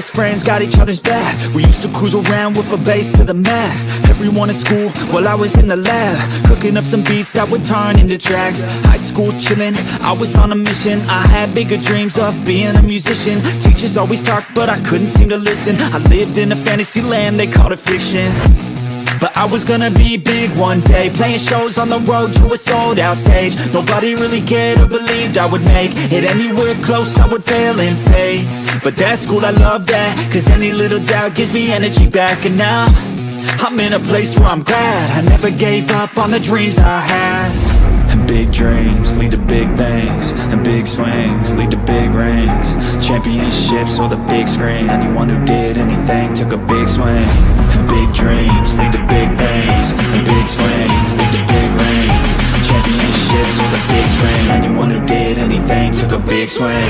best friends got each other's back. We used to cruise around with a bass to the max. Everyone in school while I was in the lab, cooking up some beats that would turn into tracks. High school chillin', I was on a mission. I had bigger dreams of being a musician. Teachers always talked but I couldn't seem to listen. I lived in a fantasy land, they called it fiction. But I was gonna be big one day, playing shows on the road to a sold out stage. Nobody really cared or believed I would make it anywhere close, I would fail and fade. But that's cool, I love that, cause any little doubt gives me energy back. And now, I'm in a place where I'm glad I never gave up on the dreams I had. And big dreams lead to big things, and big swings lead to big rings. Championships or the big screen, anyone who did anything took a big swing. And big dreams lead to big things, and big swings lead to big rings. Championships or the big screen, anyone who did anything took a big swing.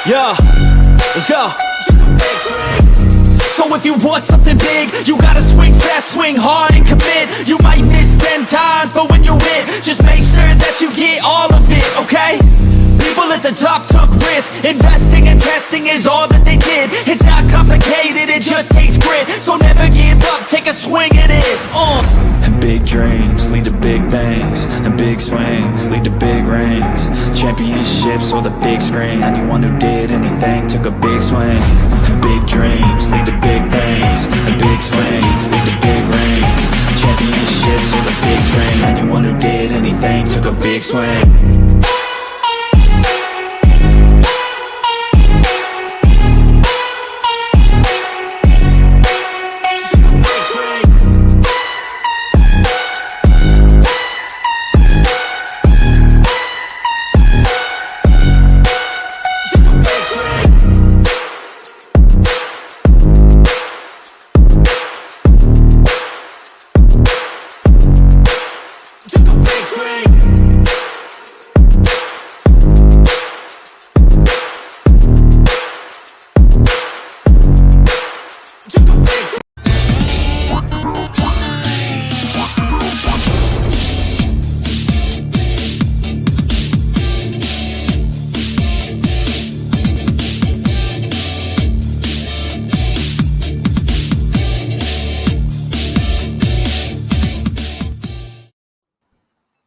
Yeah, let's go. So if you want something big, you gotta swing fast, swing hard and commit. You might miss 10 times, but when you hit, just make sure that you get all of it, okay? People at the top took risks. Investing and testing is all that they did. It's not complicated, it just takes grit. So never give up, take a swing at it. And big dreams lead to big things, and big swings lead to big rings. Championships or the big screen, anyone who did anything took a big swing. And big dreams lead to big things, and big swings lead to big rings. Championships or the big screen, anyone who did anything took a big swing.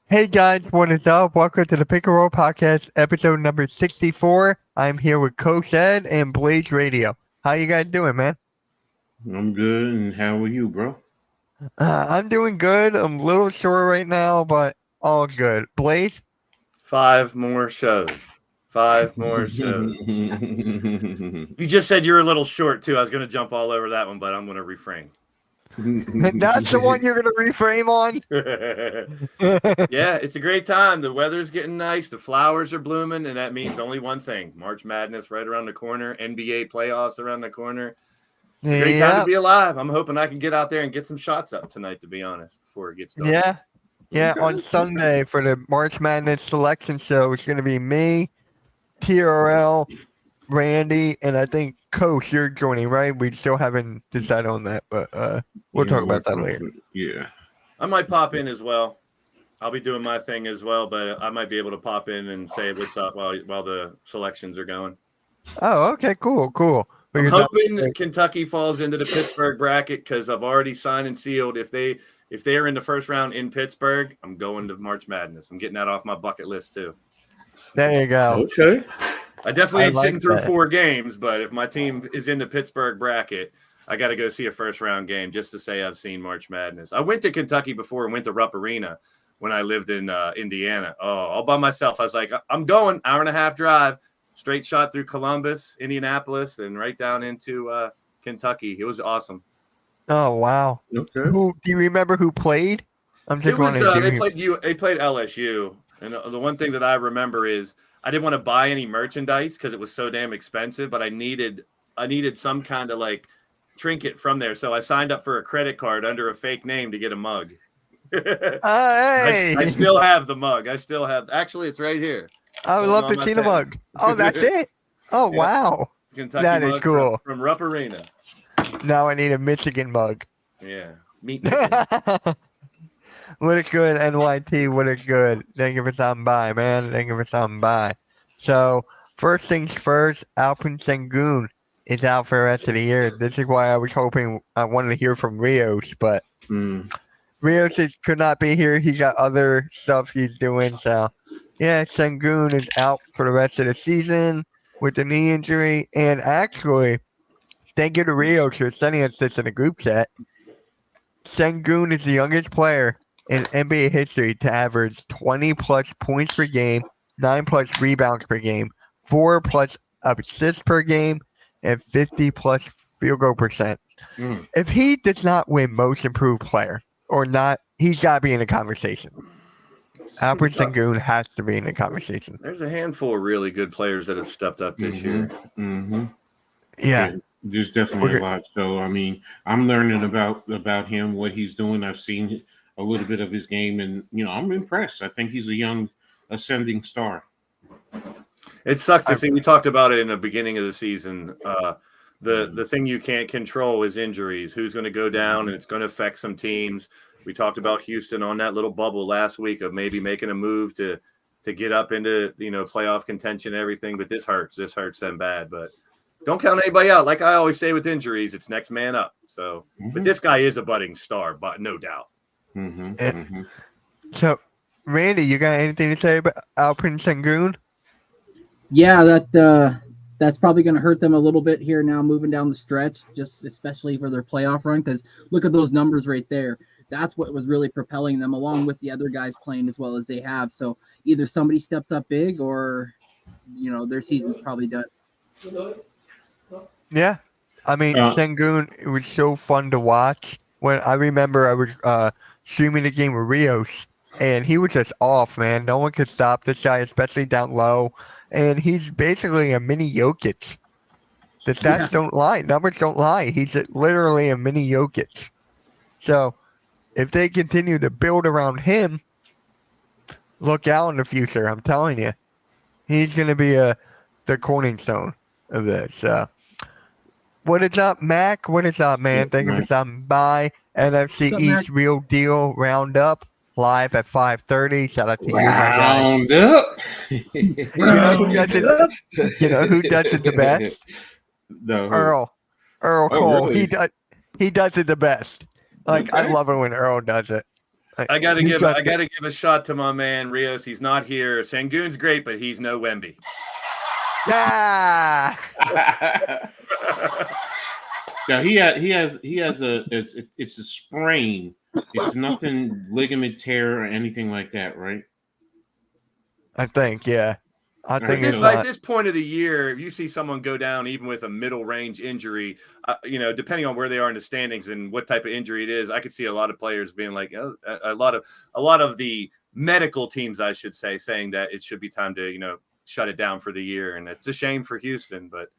Hey guys, what is up? Welcome to the Pick and Roll Podcast, episode number 64. I'm here with Coach Ed and Blaze Radio. How you guys doing, man? I'm good, and how are you, bro? I'm doing good. I'm a little sore right now, but all good. Blaze? 5 more shows. 5 more shows. You just said you were a little short, too. I was going to jump all over that one, but I'm going to refrain. That's the one you're going to reframe on? Yeah, it's a great time. The weather's getting nice. The flowers are blooming, and that means only one thing. March Madness right around the corner. NBA playoffs around the corner. It's a great time to be alive. I'm hoping I can get out there and get some shots up tonight, to be honest, before it gets dark. Yeah. On Sunday for the March Madness selection show, it's going to be me, TRL, Randy, and I think Coach, you're joining, right? We still haven't decided on that, but we'll talk about that later. Yeah. I might pop in as well. I'll be doing my thing as well, but I might be able to pop in and say what's up while the selections are going. Oh, okay, cool. I'm hoping that Kentucky falls into the Pittsburgh bracket because I've already signed and sealed. If they are in the first round in Pittsburgh, I'm going to March Madness. I'm getting that off my bucket list too. There you go. Okay. I definitely ain't sitting through that. 4 games, but if my team is in the Pittsburgh bracket, I got to go see a first-round game just to say I've seen March Madness. I went to Kentucky before and went to Rupp Arena when I lived in Indiana. Oh, all by myself. I was like, I'm going, hour and a half drive, straight shot through Columbus, Indianapolis, and right down into Kentucky. It was awesome. Oh, wow. Okay. Do you remember who played? I'm just wondering. They played LSU, and the one thing that I remember is I didn't want to buy any merchandise because it was so damn expensive, but I needed some kind of like trinket from there. So I signed up for a credit card under a fake name to get a mug. Hey. I still have the mug. Actually, it's right here. I would love to see the mug. Oh, that's it? Oh, Yeah. wow. Kentucky That is mug cool. from Rupp Arena. Now I need a Michigan mug. Yeah. Meat making. What is good, NYT? What is good? Thank you for stopping by, man. Thank you for stopping by. So, first things first, Alpin Sengun is out for the rest of the year. This is why I was hoping I wanted to hear from Rios, but Rios could not be here. He got other stuff he's doing. So, yeah, Sengun is out for the rest of the season with the knee injury. And actually, thank you to Rios for sending us this in a group chat. Sengun is the youngest player in NBA history to average 20 plus points per game, 9 plus rebounds per game, 4 plus assists per game, and 50 plus field goal percent. If he does not win most improved player or not, he's got to be in the conversation. Alpin Sengun has to be in the conversation. There's a handful of really good players that have stepped up this year. Yeah. There's definitely a lot. So I mean, I'm learning about him, what he's doing. I've seen a little bit of his game, and I'm impressed. I think he's a young ascending star. It sucks to see. We talked about it in the beginning of the season. The thing you can't control is injuries. Who's going to go down, and it's going to affect some teams. We talked about Houston on that little bubble last week of maybe making a move to get up into playoff contention and everything. But this hurts. This hurts them bad. But don't count anybody out. Like I always say with injuries, it's next man up. So, but this guy is a budding star, but no doubt. So, Randy, you got anything to say about Alpin Sengun? Yeah, that's probably going to hurt them a little bit here now moving down the stretch, just especially for their playoff run, because look at those numbers right there. That's what was really propelling them along with the other guys playing as well as they have. So either somebody steps up big or, their season's probably done. Yeah. I mean, Sengun, it was so fun to watch. When I remember I was streaming the game with Rios, and he was just off, man. No one could stop this guy, especially down low. And he's basically a mini Jokic. The stats don't lie. Numbers don't lie. He's literally a mini Jokic. So, if they continue to build around him, look out in the future. I'm telling you. He's going to be the cornerstone of this. What is up, Mac? What is up, man? Thank you for stopping by. NFC East Real Deal Roundup live at 5:30. Shout out to you, my guy. Roundup. You know who does it the best? No. Earl Cole. Really? He does it the best. Like, I Okay. love it when Earl does it. Like, I gotta he's give got a shot to my man Rios. He's not here. Sangoon's great, but he's no Wemby. Ah! Now he has it's a sprain. It's nothing ligament tear or anything like that, right? I think, yeah. I Right. think At it's this, at not. this point of the year, if you see someone go down even with a middle range injury, depending on where they are in the standings and what type of injury it is, I could see a lot of players being like, a lot of the medical teams, I should say, saying that it should be time to shut it down for the year. And it's a shame for Houston, but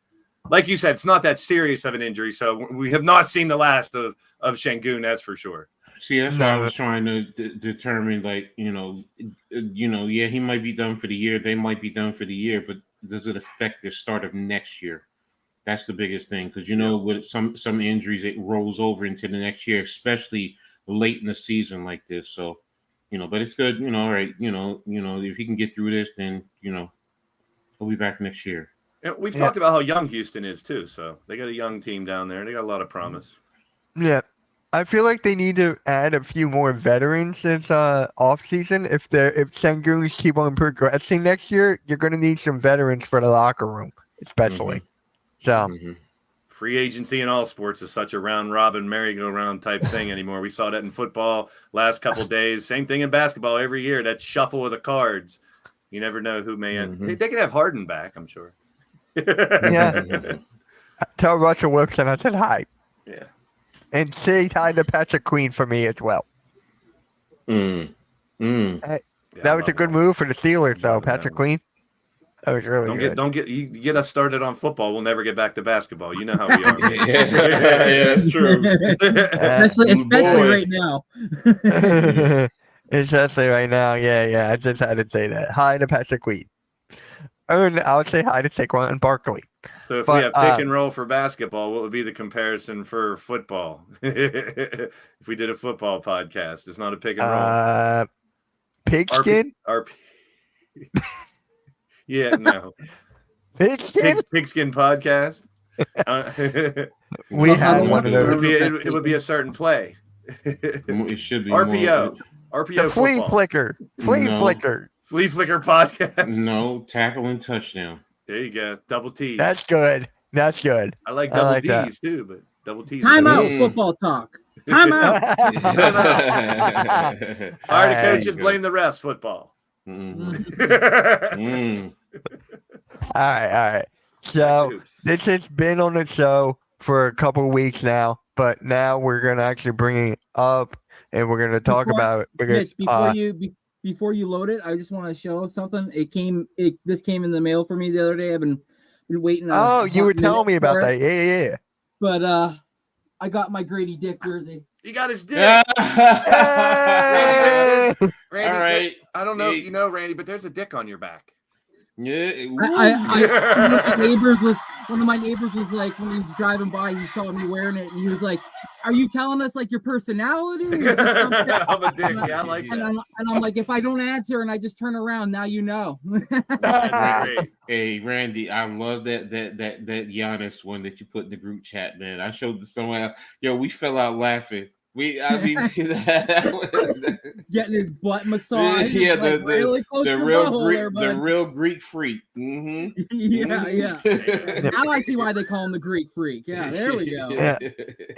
like you said, it's not that serious of an injury, so we have not seen the last of Sengun, that's for sure. See, that's what I was trying to determine. Like, yeah, he might be done for the year. They might be done for the year, but does it affect the start of next year? That's the biggest thing, because with some injuries, it rolls over into the next year, especially late in the season like this. So, but it's good. All right. If he can get through this, then he'll be back next year. And we've talked about how young Houston is too. So they got a young team down there. They got a lot of promise. Yeah. I feel like they need to add a few more veterans this offseason. If Senguns keep on progressing next year, you're going to need some veterans for the locker room, especially. So, Free agency in all sports is such a round robin, merry-go-round type thing anymore. We saw that in football last couple days. Same thing in basketball every year. That shuffle of the cards. You never know who may end. They can have Harden back, I'm sure. yeah. Tell Russell Wilson I said hi. Yeah. And say hi to Patrick Queen for me as well. Hey, that was a good move for the Steelers, though, Patrick Queen. That was really good. Don't get us started on football. We'll never get back to basketball. You know how we are. Yeah, that's true. especially right now. Especially right now, yeah. I just had to say that. Hi to Patrick Queen. And I would say hi to Saquon Barkley. So if But, we have pick and roll for basketball, what would be the comparison for football? If we did a football podcast, it's not a pick and roll. Pigskin? Yeah, no. Pigskin? Pigskin podcast. We had one of It those. would be a certain play. It should be RPO. more, RPO The flea football. flicker. Flea No. flicker. Flea Flicker podcast. no tackle and touchdown. There you go. Double T's. That's good. That's good. I like I double like that. D's too, but double T's. Time out, Mm. football talk. Time out. All right, the Hey. coaches blame the refs. Football. Mhm. Oops. Mm. All right. So this has been on the show for a couple weeks now, but now we're gonna actually bring it up and we're gonna talk Before- about it because Mitch, before you load it, I just want to show something. This came in the mail for me the other day. I've been waiting. you were telling me about that. Yeah. But I got my Grady Dick jersey. He got his dick. Hey! Randy, All right. I don't know Yeah. if you know, Randy, but there's a dick on your back. Yeah. One of my neighbors was like, when he was driving by, he saw me wearing it, and he was like, "Are you telling us like your personality?" Is this something?" I'm a dick. Yeah, I like And that. I'm like, if I don't answer and I just turn around, now you know. That's great. Hey Randy, I love that Giannis one that you put in the group chat, man. I showed this someone else. Yo, we fell out laughing. Getting his butt massaged. Yeah, It's, like, really close to the real Greek freak. yeah, yeah. Now I see why they call him the Greek freak. Yeah, there we go. Yeah.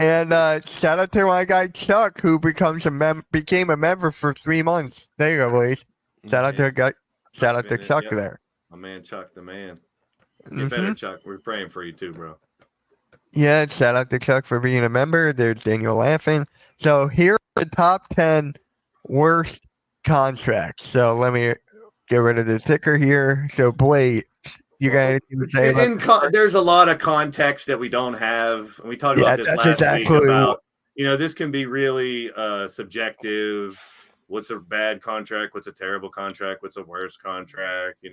And shout out to my guy Chuck, who became a member for 3 months. There you go, boys. Shout out to Nice, Chuck yep. there. My man Chuck, the man. Get Mhm. better, Chuck. We're praying for you too, bro. Yeah, shout out to Chuck for being a member. There's Daniel laughing. So here are the top 10 worst contracts. So let me get rid of the ticker here. So Blade, you got anything to say about There's a lot of context that we don't have. We talked Yeah, about this that's last exactly week about, this can be really subjective. What's a bad contract? What's a terrible contract? What's a worse contract?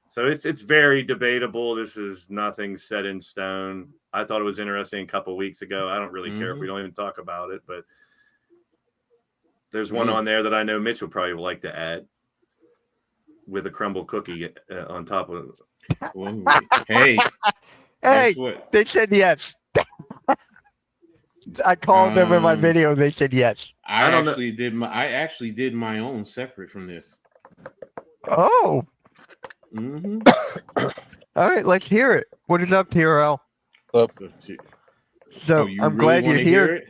So it's very debatable. This is nothing set in stone. I thought it was interesting a couple weeks ago. I don't really care if we don't even talk about it, but there's one on there that I know Mitch would probably like to add with a crumble cookie on top of it. Well, hey, Hey, guess what? they said yes. I called them in my video. They said yes. I don't know. actually did my own separate from this. Oh, Mm-hmm. all right. Let's hear it. What is up, TRL? So I'm glad you're here. It?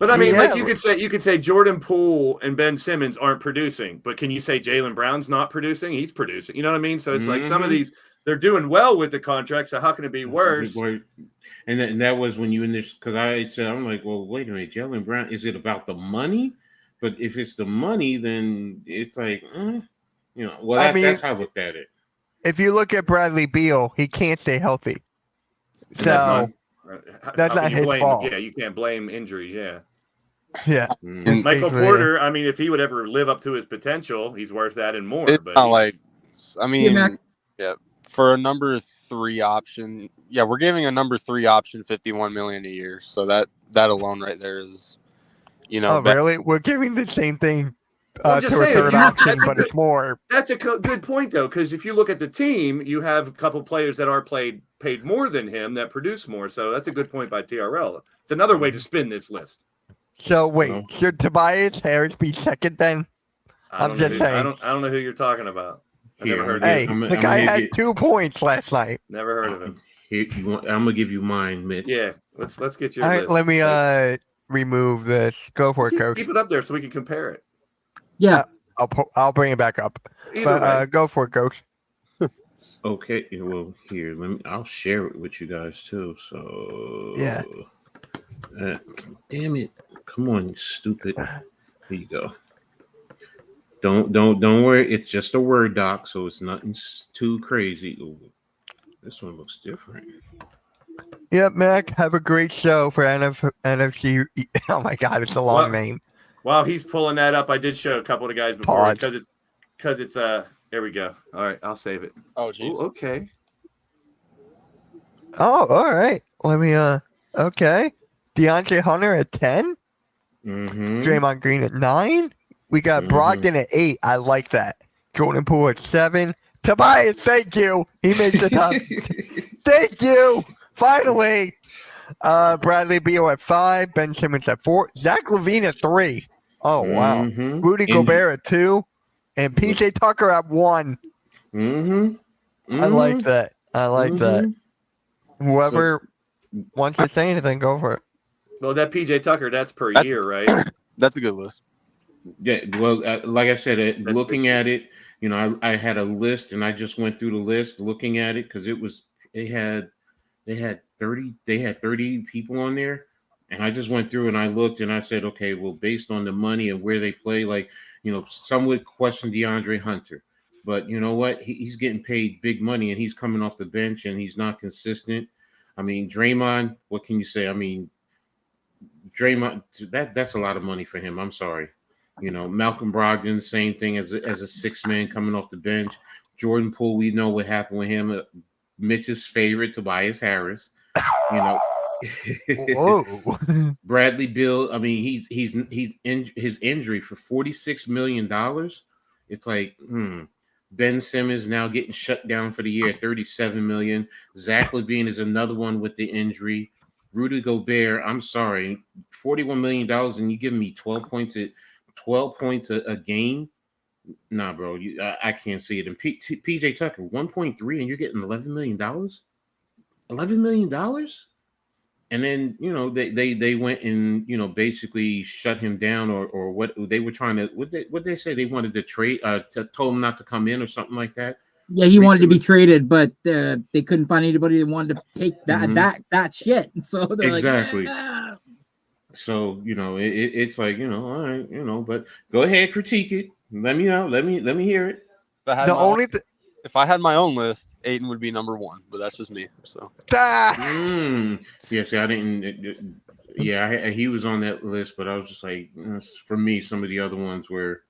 But I mean, Yeah. like you could say Jordan Poole and Ben Simmons aren't producing, but can you say Jaylen Brown's not producing? He's producing. You know what I mean? So it's like some of these, they're doing well with the contract. So how can it be worse? And that was when you because I said, I'm like, well, wait a minute, Jaylen Brown, is it about the money? But if it's the money, then it's like, that's how I looked at it. If you look at Bradley Beal, he can't stay healthy. And that's So that's how not can you his blame, fault. Yeah, you can't blame injuries. Yeah. yeah, Mm. Michael Basically, Porter, I mean, if he would ever live up to his potential, he's worth that and more. It's but not he's- like, I mean, Mac. yeah, for a number 3 option, yeah, we're giving a number 3 option $51 million a year. So that alone right there is, Oh, really? We're giving the same thing Well, I'm to just a saying, third you- option, that's a but it's more. That's a good point, though, because if you look at the team, you have a couple players that are paid more than him that produce more. So that's a good point by TRL. It's another way to spin this list. So wait, No. should Tobias Harris be second then? I'm just saying. I don't know who you're talking about. I Here, never heard Hey, of him. the guy had 2 points last night. Never heard of him. Here, I'm gonna give you mine, Mitch. Yeah, let's get your All right, list. let me remove this. Go for it, coach. keep it up there so we can compare it. Yeah. I'll bring it back up. Either But way. go for it, coach. Okay. Well, here, I'll share it with you guys too. So Yeah. Damn it! Come on, you stupid. Here you go. Don't worry. It's just a Word doc, so it's nothing too crazy. Ooh, this one looks different. Yep, Mac. Have a great show for NFC. Oh my God, it's a long Well, name. While he's pulling that up, I did show a couple of guys before Pause. because it's there we go. All right, I'll save it. Oh, geez. Ooh, okay. Oh, all right. Let me. Okay. DeAndre Hunter at 10. Mm-hmm. Draymond Green at 9. We got Mhm. Brogdon at 8. I like that. Jordan Poole at 7. Tobias, thank you. He made the top. Thank you. Finally. Bradley Beal at 5. Ben Simmons at 4. Zach LaVine at 3. Oh, wow. Mm-hmm. Rudy Gobert at 2. And PJ Tucker at 1. Mm-hmm. I like that. I like that. Whoever wants to say anything, go for it. Well, that PJ Tucker, that's per That's- year, right? That's a good list. Yeah, well, like I said, looking good. at it, I had a list, and I just went through the list, looking at it, because they had 30 people on there, and I just went through and I looked and I said, okay, well, based on the money and where they play, like, some would question DeAndre Hunter, but you know what? He's getting paid big money, and he's coming off the bench, and he's not consistent. I mean, Draymond, what can you say? I mean, Draymond, that's a lot of money for him. I'm sorry. Malcolm Brogdon, same thing as a six man coming off the bench. Jordan Poole, we know what happened with him. Mitch's favorite, Tobias Harris. Whoa. Bradley Beal. I mean, he's his injury for $46 million. It's like, Ben Simmons now getting shut down for the year at $37 million. Zach LaVine is another one with the injury. Rudy Gobert, I'm sorry, $41 million, and you give me 12 points a game. Nah, bro, I can't see it. And PJ Tucker, 1.3, and you're getting $11 million. $11 million. And then they went and basically shut him down, or what they were trying to what they say they wanted to trade told him not to come in or something like that. Yeah, he wanted to be traded, but they couldn't find anybody that wanted to take that shit. So they're exactly. like, ah. So it's like all right, but go ahead, critique it. Let me know. Let me hear it. If I had my own list, Aiden would be number 1, but that's just me. So Yeah, see, I didn't. Yeah, he was on that list, but I was just like, for me, some of the other ones were.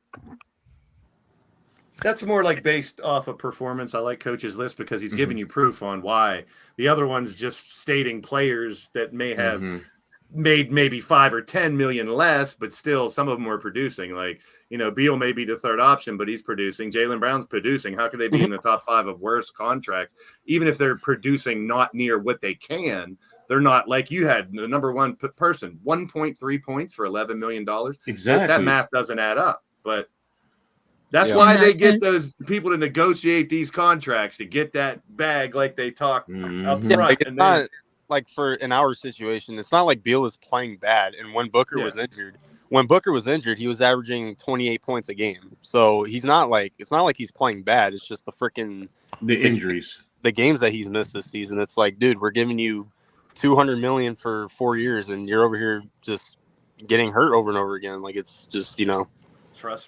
That's more like based off of performance. I like Coach's list because he's giving you proof on why. The other one's just stating players that may have made maybe 5 or 10 million less, but still some of them were producing. Like, Beal may be the third option, but he's producing. Jaylen Brown's producing. How could they be in the top 5 of worst contracts? Even if they're producing not near what they can, they're not like you had the number one person, 1.3 points for $11 million. Exactly. That math doesn't add up, but that's why they get those people to negotiate these contracts to get that bag like they talk up front. Like it's not like for in our situation, it's not like Beal is playing bad. And when Booker was injured, he was averaging 28 points a game. So it's not like he's playing bad. It's just the injuries, the games that he's missed this season. It's like, dude, we're giving you $200 million for 4 years, and you're over here just getting hurt over and over again. Like it's just It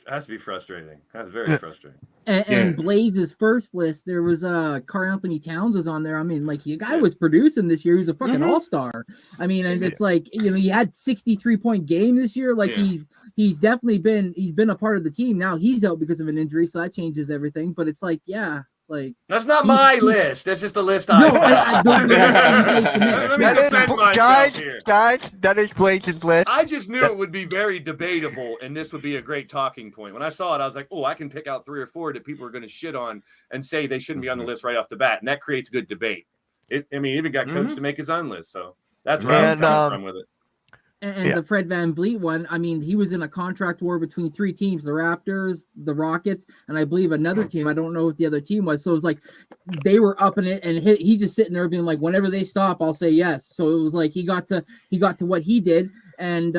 has to be frustrating. That's very frustrating. And Blaze's first list, there was Karl Anthony Towns was on there. I mean, like the guy was producing this year. He's a fucking all-star. I mean, and it's like, he had 63-point game this year. Like he's definitely been a part of the team. Now he's out because of an injury, so that changes everything. But it's like, like that's not my list. That's just a list I guys, that is Blaze's list. I just knew it would be very debatable, and this would be a great talking point. When I saw it, I was like, oh, I can pick out 3 or 4 that people are going to shit on and say they shouldn't be on the list right off the bat, and that creates good debate. Even got Coach to make his own list, so that's where I was coming from with it. And the Fred VanVleet one, I mean, he was in a contract war between 3 teams, the Raptors, the Rockets, and I believe another team. I don't know what the other team was. So it was like they were up in it, and he's just sitting there being like, whenever they stop, I'll say yes. So it was like he got to what he did, and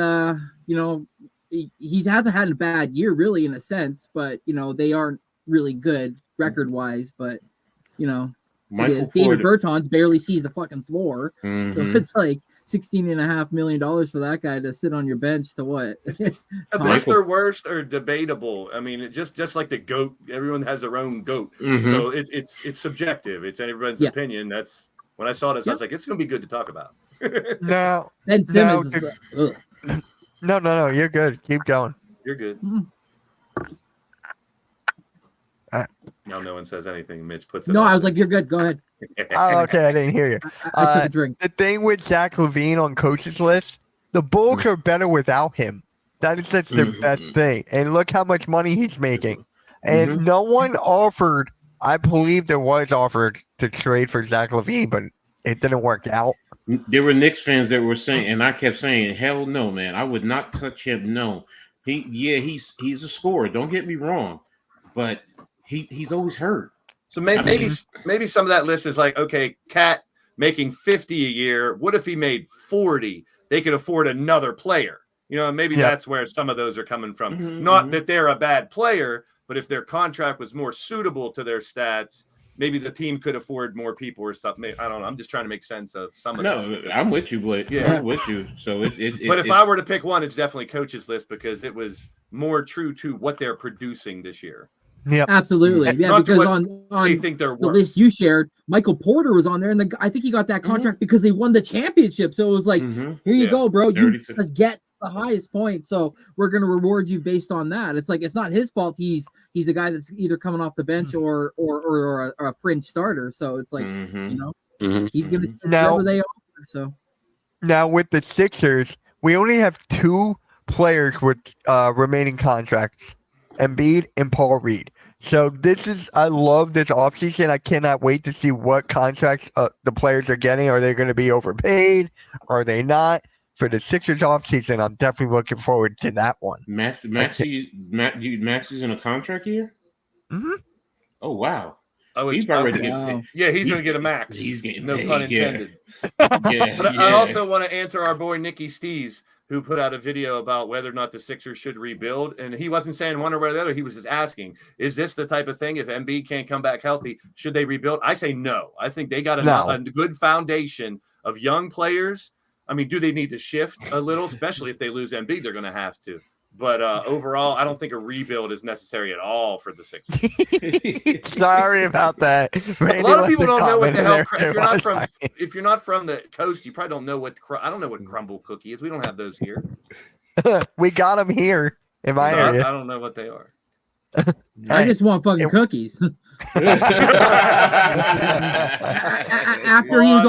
he hasn't had a bad year really in a sense, but they aren't really good record-wise, but David Bertans barely sees the fucking floor. So it's like $16.5 million for that guy to sit on your bench to what? Best or worst or debatable. I mean, just like the GOAT, everyone has their own GOAT. So it's subjective. It's everyone's opinion. That's when I saw this, I was like, it's gonna be good to talk about. No. Ben Simmons. No, you're good. Keep going. You're good. Now no one says anything. Mitch puts it. No, out I was there. like, you're good. Go ahead. Oh, okay, I didn't hear you. I took a drink. The thing with Zach Levine on coach's list, the Bulls are better without him. That is just the best thing. And look how much money he's making. And no one offered, I believe there was offered to trade for Zach Levine, but it didn't work out. There were Knicks fans that were saying, and I kept saying, "Hell no, man! I would not touch him. No, he's a scorer. Don't get me wrong, but he's always hurt. So maybe some of that list is like, okay, Cat making 50 a year. What if he made 40? They could afford another player. You know, maybe that's where some of those are coming from. Not that they're a bad player, but if their contract was more suitable to their stats, maybe the team could afford more people or something. I don't know. I'm just trying to make sense of some of them. No, I'm with you, Blake. Yeah. I'm with you. So But if I were to pick one, it's definitely coach's list because it was more true to what they're producing this year. Yeah, Absolutely. Yeah, Not to because what on they think they're the worth. list you shared, Michael Porter was on there, and I think he got that contract because they won the championship. So it was like, here you go, bro. You 36. just get the highest point. So we're going to reward you based on that. It's like it's not his fault. He's a guy that's either coming off the bench or a fringe starter. So it's like you know he's going to do whatever they offer. So now with the Sixers, we only have 2 players with remaining contracts, Embiid and Paul Reed. So I love this offseason. I cannot wait to see what contracts the players are getting. Are they going to be overpaid? Are they not? For the Sixers offseason, I'm definitely looking forward to that one. Maxi's in a contract year. Oh wow. He's already getting paid. Yeah, he's going to get a max. He's getting no paid, pun intended. Yeah, But I also want to answer our boy Nicky Stees, who put out a video about whether or not the Sixers should rebuild. And he wasn't saying one or the other. He was just asking, is this the type of thing, if Embiid can't come back healthy, should they rebuild? I say no. I think they got a good foundation of young players. I mean, do they need to shift a little, especially if they lose Embiid? They're going to have to. But overall, I don't think a rebuild is necessary at all for the Sixers. Sorry about that. A lot of people don't know what the hell. If you're not from the coast, you probably don't know what. I don't know what crumble cookie is. We don't have those here. We got them here in my area. I don't know what they are. I just want fucking cookies. After he was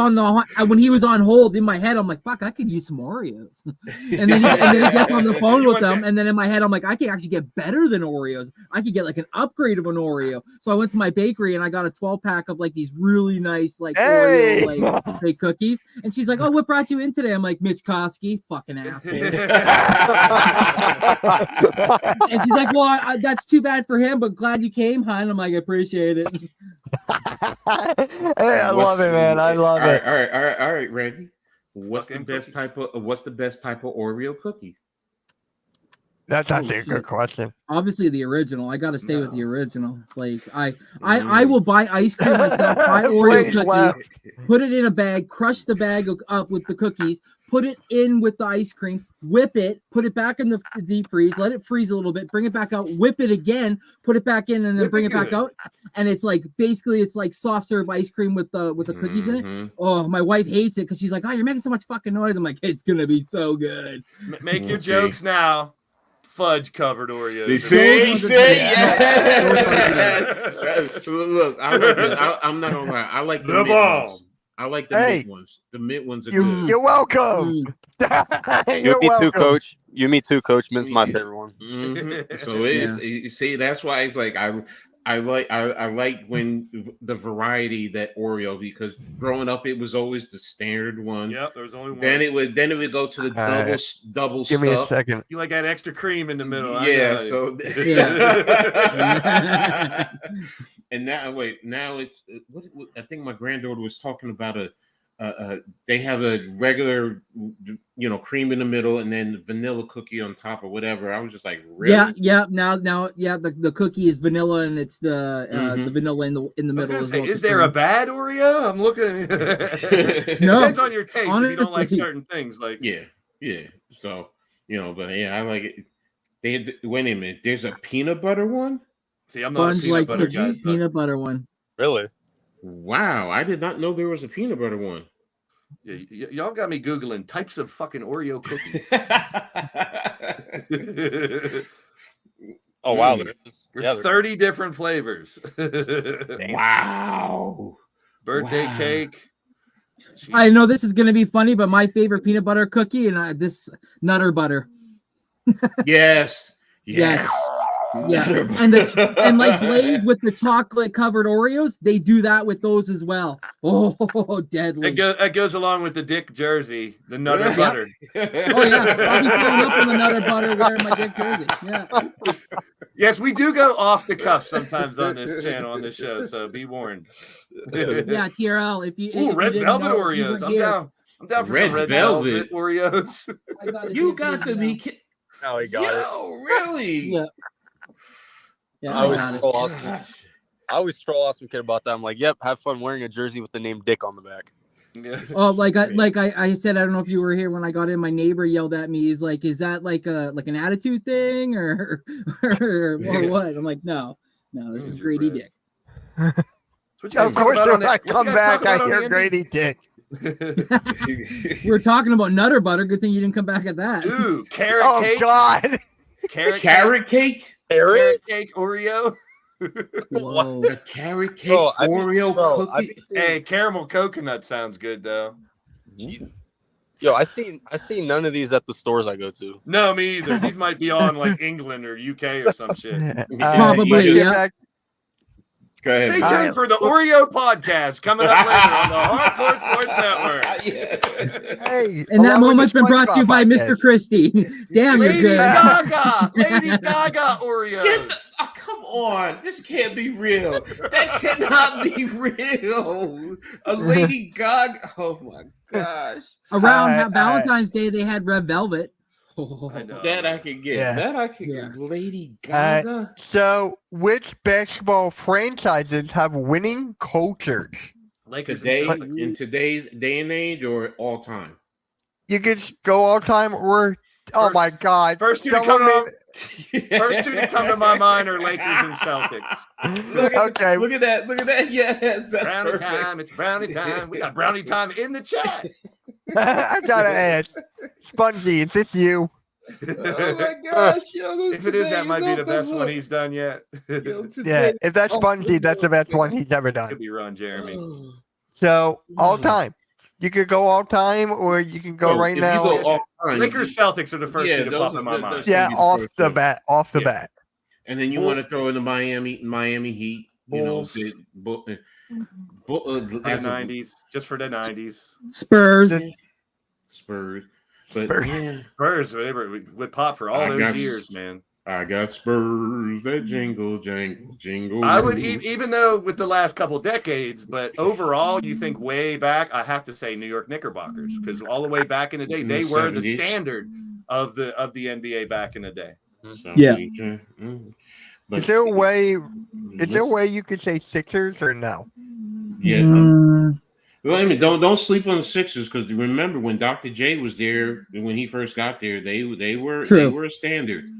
when he was on hold, in my head, I'm like, fuck, I could use some Oreos. and then he gets on the phone with them, and then in my head, I'm like, I could actually get better than Oreos. I could get like an upgrade of an Oreo. So I went to my bakery and I got a 12-pack of like these really nice Oreo like fake cookies. And she's like, oh, what brought you in today? I'm like, Mitch Koski, fucking asshole. And she's like, well, that's too bad for him, but glad you came, hon. I'm like, I appreciate it. Hey, I love it, man. I love it. All right, Randy. What's the best type of Oreo cookie? That's actually a good question. Obviously, the original. I got to stay with the original. Like I will buy ice cream myself, buy Oreo cookies, put it in a bag, crush the bag up with the cookies, put it in with the ice cream, whip it, put it back in the deep freeze, let it freeze a little bit, bring it back out, whip it again, put it back in, and then bring it back out. And it's like soft serve ice cream with the cookies in it. Oh, my wife hates it because she's like, oh, you're making so much fucking noise. I'm like, it's gonna be so good. Make your jokes now. Fudge covered Oreos. Look, I'm not gonna lie. I like the mint ones. I like the mint ones. The mint ones are good. You're welcome. Me too, Coach. Mint's my favorite one. So it is. You see, that's why it's like I like when the variety that Oreo, because growing up it was always the standard one. Yep, there was only one. Then it would go to the double Give stuff. me a second. You like that extra cream in the middle. Yeah. So. And now it's what I think my granddaughter was talking about they have a regular, cream in the middle and then vanilla cookie on top or whatever. I was just like, really? Yeah. Now, the cookie is vanilla and it's the vanilla in the middle. Is there a bad Oreo? I'm looking. No, depends on your taste. Honestly, if you don't like certain things, like yeah. So but yeah, I like it. Wait a minute. There's a peanut butter one. See, I'm not a peanut butter guy. Peanut butter one. Really? Wow, I did not know there was a peanut butter one. Yeah, y'all got me Googling types of fucking Oreo cookies. Oh wow, Mm. there is. There's Yeah, 30 different flavors. Wow. Birthday Wow. cake. I know Jeez. this is going to be funny, but my favorite peanut butter cookie and this Nutter Butter. Yes. Yes. Yes. Yeah, and like Blaze with the chocolate covered Oreos, they do that with those as well. Oh, deadly! It goes along with the Dick jersey, the Nutter Yep. Butter. Oh yeah, I'll be pulling up in the Nutter Butter wearing my Dick jersey. Yeah, Yes, we do go off the cuff sometimes on this channel, on this show, so be warned. yeah, TRL. If you Ooh, if red you didn't velvet know, if you Oreos. weren't I'm here, down. I'm down for Red some red velvet. velvet Oreos. I got a You Dick got to jersey be now. kidding. now he got it. Yo, really? Yeah. Yeah, I I was got it. troll Austin. Gosh. I always troll Austin Kid about that. I'm like, yep, have fun wearing a jersey with the name Dick on the back. Yeah. Oh, like I said, I don't know if you were here when I got in. My neighbor yelled at me. He's like, "Is that like an attitude thing or what?" I'm like, "No, this is Grady Dick." That's what you guys Of talk course, about on if I the- what come you guys talk back, I about on hear the Grady Dick. We were talking about Nutter Butter. Good thing you didn't come back at that. Ooh, carrot Oh cake. God! Carrot cake? Carrot cake Oreo. Whoa. The carrot cake Bro, I've Oreo cookie? been seeing, Hey, caramel coconut sounds good though. yo, I seen none of these at the stores I go to. No, me either. These might be on like England or UK or some shit. Probably, let's get yeah. back- Go ahead. Stay man. tuned for the Oreo podcast coming up later on the Hardcore Sports Network. Hey, And that along with moment's the been brought to you SpongeBob by podcast. Mr. Christie. Damn, you're Lady good. Gaga, Lady Gaga Oreos. Get the, oh, come on. This can't be real. That cannot be real. A Lady Gaga. Oh my gosh. Around Valentine's Day, they had red velvet. I know. That I could get. Yeah. That I could Yeah. get. Lady Gaga. So, which basketball franchises have winning cultures? Lakers Today, and Celtics. in today's day and age, or all time? You could go all time, or oh First- my God! First two to Someone come made- First two to come to my mind are Lakers and Celtics. Look at, Okay. Look at that. Look at that. Yes. That's Brownie perfect. time. It's brownie time. We got brownie time in the chat. I gotta ask, Spongy, is this you? Oh my gosh. Yo, If it is, that might be the best one he's done yet. Yeah, if that's Oh, Spongy, that's the best one he's ever Could done. be Ron Jeremy. So, all time. You could go all time, or you can go right if now. You go all time, Lakers Celtics are the first two to those pop are- in my those- mind. those- Yeah, be the off first the one. bat, off the Yeah. bat. and then you want to throw in the Miami Heat. Bulls. You know, For the as a 90s, just for the 90s. Spurs. Spurs. But Spurs. yeah, Spurs, they would pop for all I those got- years, man. I got Spurs that jingle, jangle, jingle. I would, even though with the last couple decades, but overall, you think way back, I have to say New York Knickerbockers, because all the way back in the day, In they the were the 70s. standard of the NBA back in the day. Yeah. But Is there a way? Is there a listen- way you could say Sixers or no? Yeah. Mm, Well, I mean, don't sleep on the Sixers, because remember when Dr. J was there, when he first got there, they were True. a standard.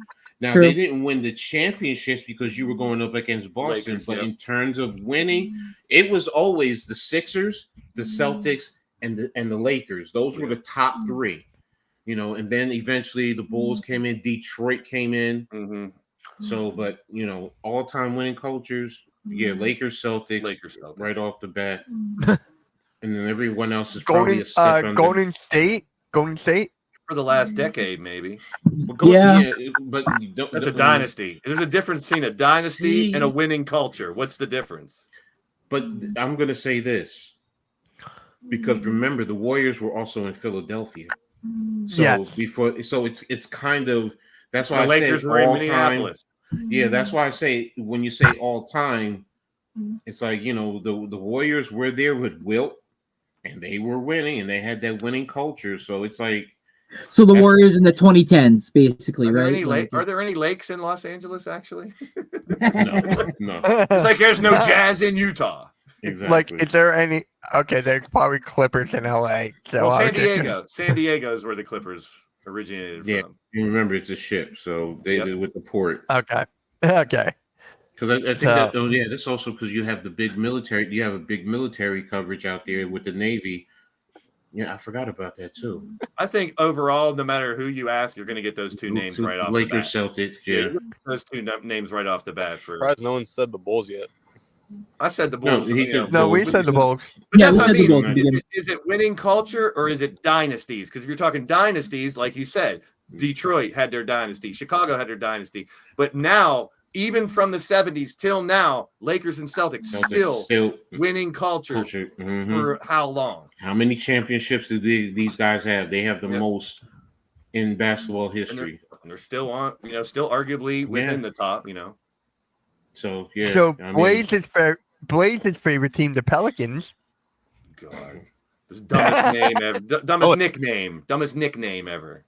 Now True. they didn't win the championships because you were going up against Boston, Lakers, but yeah. in terms of winning, it was always the Sixers, the Celtics, and the Lakers. Those were the top three, you know. And then eventually the Bulls came in, Detroit came in. Mm-hmm. So, but you know, all-time winning cultures, yeah, Lakers, Celtics, Lakers, Celtics. right off the bat. And then everyone else is probably Golden, a step under. Golden State. Golden State. For the last decade, maybe. But Yeah. but you don't, That's a don't- dynasty. There's a difference between a dynasty and a See? winning culture. What's the difference? But I'm going to say this, because remember the Warriors were also in Philadelphia. So Yes. before, so it's kind of that's why The I Lakers say were in all time. Minneapolis. Yeah, that's why I say when you say all time, it's like, you know, the Warriors were there with Wilt, and they were winning, and they had that winning culture. So it's like, so the That's- Warriors in the 2010s, basically, Are there, right? any Like- are there any lakes in Los Angeles, actually? no, It's like there's no jazz in Utah. exactly. Like, is there any? Okay, there's probably Clippers in LA. So Well, I San was just gonna- Diego. San Diego is where the Clippers originated Yeah. from. You remember it's a ship, so they Yep. did with the port. Okay. Okay. Because I think So- that, oh yeah, that's also because you have the big military. You have a big military coverage out there with the Navy. Yeah, I forgot about that too. I think overall, no matter who you ask, you're going to get those two names right off Lakers, the bat. Celtics, Yeah, yeah. you're gonna get those two names right off the bat. Surprised no one said the Bulls yet. I said the No, Bulls. he you said know. No, we Bulls. said the Bulls. But Yeah, that's we what I said the mean. Bulls at the Is beginning. it winning culture or is it dynasties? Because if you're talking dynasties, like you said, Detroit had their dynasty, Chicago had their dynasty, but now, even from the 70s till now, Lakers and Celtics still winning culture. Mhm. For how long? How many championships do these guys have? They have the most in basketball history. And they're still on, still arguably within the top, So yeah. So I mean, Blaze's favorite team, the Pelicans. God, this dumbest name ever, dumbest nickname ever.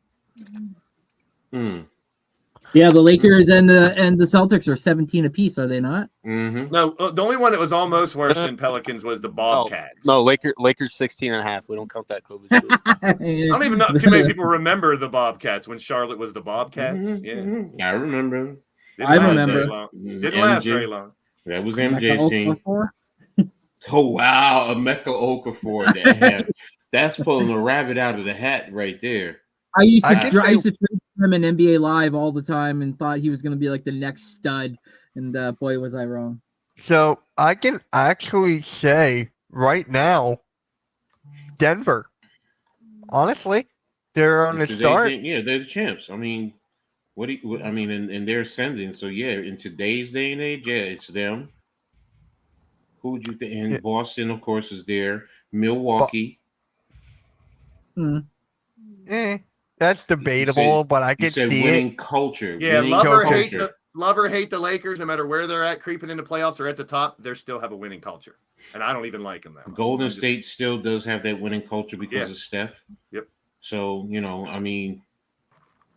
Yeah, the Lakers and the Celtics are 17 apiece, are they not? Mm-hmm. No, the only one that was almost worse than Pelicans was the Bobcats. No, Lakers 16.5. We don't count that COVID shit. I don't even know too many people remember the Bobcats when Charlotte was the Bobcats. Mm-hmm. I remember. I remember. Didn't last very long. That was MJ's team. Okafor? Oh wow, Emeka Okafor. That's pulling a rabbit out of the hat right there. I used to guess trade him in NBA Live all the time and thought he was going to be like the next stud. And boy, was I wrong. So I can actually say right now, Denver. Honestly, they're on the start. Yeah, they're the champs. I mean, and they're ascending. So yeah, in today's day and age, yeah, it's them. Who would you think? And Boston, of course, is there. Milwaukee. That's debatable, but I can see winning it. culture. Yeah, winning love or hate the Lakers, no matter where they're at, creeping into playoffs or at the top, they still have a winning culture. And I don't even like them that much. Golden State still does have that winning culture because of Steph. Yep. So,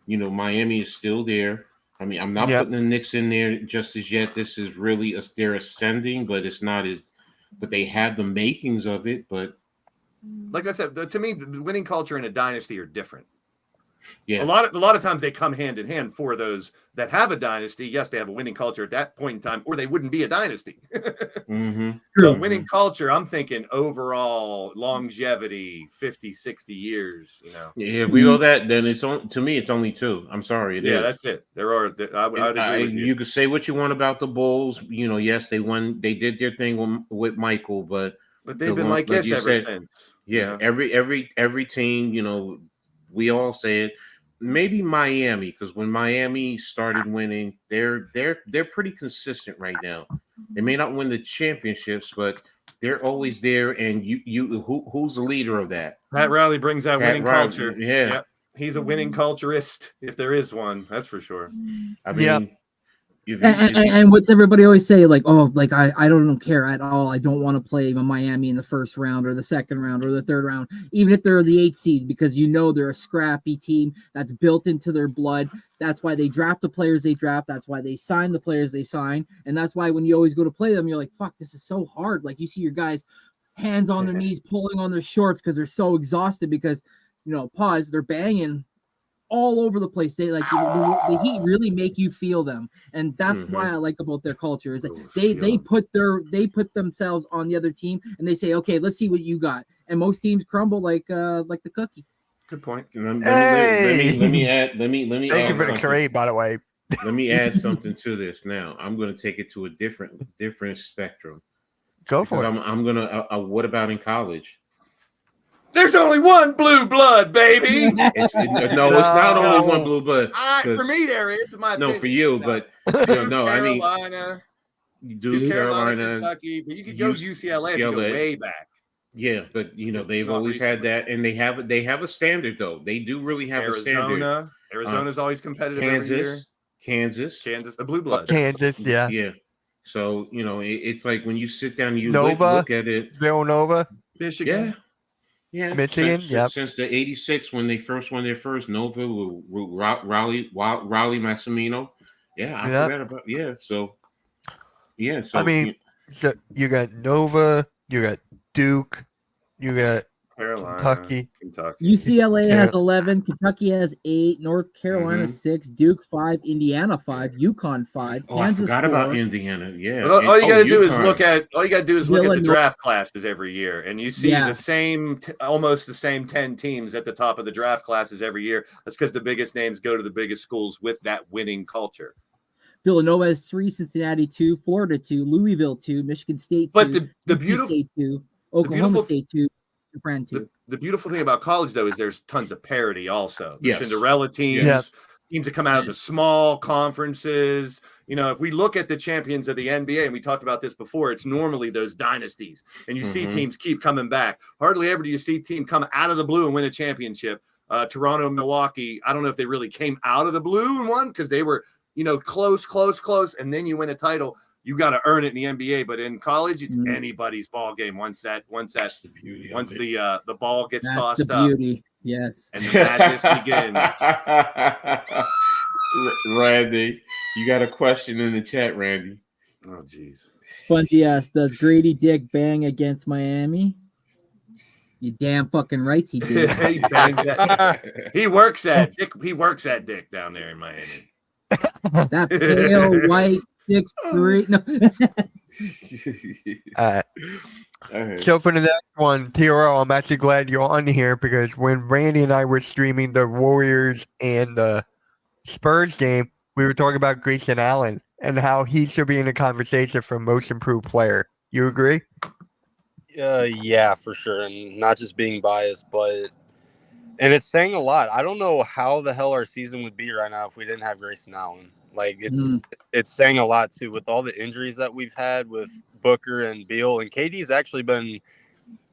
Miami is still there. I mean, I'm not putting the Knicks in there just as yet. This is really they're ascending, but it's not as, but they have the makings of it. But like I said, to me, the winning culture and a dynasty are different. Yeah, a lot of times they come hand in hand for those that have a dynasty. Yes, they have a winning culture at that point in time, or they wouldn't be a dynasty. But winning culture, I'm thinking overall longevity, 50, 60 years. Yeah, if we go that, then to me, it's only two. I'm sorry, it is. That's it. There are. I would agree with you. You could say what you want about the Bulls. Yes, they won. They did their thing with Michael, but they've been like this ever since. Yeah, every team, we all say it. Maybe Miami, because when Miami started winning, they're pretty consistent right now. They may not win the championships, but they're always there. And who's the leader of that? Pat Riley brings that winning culture. Yeah. Yep. He's a winning culturist, if there is one. That's for sure. I mean, and what's everybody always say? Like, I don't care at all. I don't want to play Miami in the first round or the second round or the third round, even if they're the 8th seed, because they're a scrappy team that's built into their blood. That's why they draft the players they draft. That's why they sign the players they sign. And that's why when you always go to play them, you're like, fuck, this is so hard. Like you see your guys hands on their knees, pulling on their shorts because they're so exhausted because, they're banging all over the place. They the Heat really make you feel them, and that's why I like about their culture is that they put themselves on the other team and they say, okay, let's see what you got. And most teams crumble like the cookie. Good point. Let me add. Thank you for the trade, by the way. Let me add something to this. Now I'm going to take it to a different spectrum. Go for it. I'm gonna. What about in college? There's only one blue blood, baby. It's not only one blue blood. For me, there is. My no, opinion. for you, but no, I mean, Duke, Carolina, Kentucky, but you could go UCLA, go way back. Yeah, but they've always had that, and they have a standard though. They do really have a standard. Arizona's always competitive every year. Kansas, the blue blood. Kansas, yeah. So it's like when you sit down, and you Nova, look at it. Villanova, Michigan. Yeah, Michigan. Since the '86 when they first won their first Nova, Raleigh Massimino. Yeah, I forgot about. So I mean, so you got Nova, you got Duke, you got Kentucky. UCLA Yeah. has 11, Kentucky has 8, North Carolina 6, Duke 5, Indiana 5, UConn 5, Oh, I Kansas forgot 4. about Indiana. Yeah. But all you got to do is UConn. look at the Villanova. draft classes every year, and you see Yeah. the same, almost the same 10 teams at the top of the draft classes every year. That's because the biggest names go to the biggest schools with that winning culture. Villanova has 3, Cincinnati 2, Florida 2, Louisville 2, Michigan State 2, But the UT beautiful State 2, Oklahoma beautiful- State 2, Brand 2. the beautiful thing about college though is there's tons of parity also. The Yes. Cinderella teams, Yes. teams that come out of the small conferences. You know, if we look at the champions of the NBA, and we talked about this before, it's normally those dynasties, and you see Mhm. teams keep coming back. Hardly ever do you see a team come out of the blue and win a championship. Toronto, Milwaukee, I don't know if they really came out of the blue and won because they were, close, and then you win a title. You got to earn it in the NBA, but in college, it's anybody's ball game. Once the ball gets That's tossed the up, beauty. Yes. and the madness begins. Randy, you got a question in the chat, Randy. Oh, jeez. Spongy ass, does Grady Dick bang against Miami? You damn fucking right he did. He bangs that. He works at Dick down there in Miami. That pale white 6'3". No. So for the next one, TRL, I'm actually glad you're on here because when Randy and I were streaming the Warriors and the Spurs game, we were talking about Grayson Allen and how he should be in the conversation for most improved player. You agree? Yeah, for sure. And not just being biased, and it's saying a lot. I don't know how the hell our season would be right now if we didn't have Grayson Allen. Like it's saying a lot too with all the injuries that we've had with Booker and Beal, and KD's actually been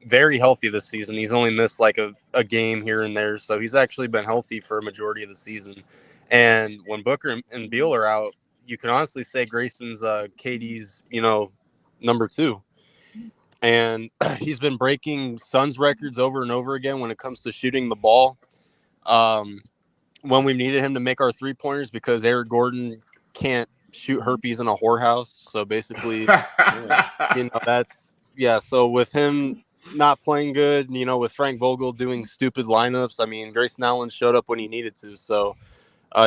very healthy this season. He's only missed like a game here and there, so he's actually been healthy for a majority of the season. And when Booker and Beal are out, you can honestly say Grayson's KD's number 2. And he's been breaking Suns records over and over again when it comes to shooting the ball. When we needed him to make our 3-pointers because Eric Gordon can't shoot herpes in a whorehouse. So basically, so with him not playing good, with Frank Vogel doing stupid lineups, I mean, Grayson Allen showed up when he needed to. So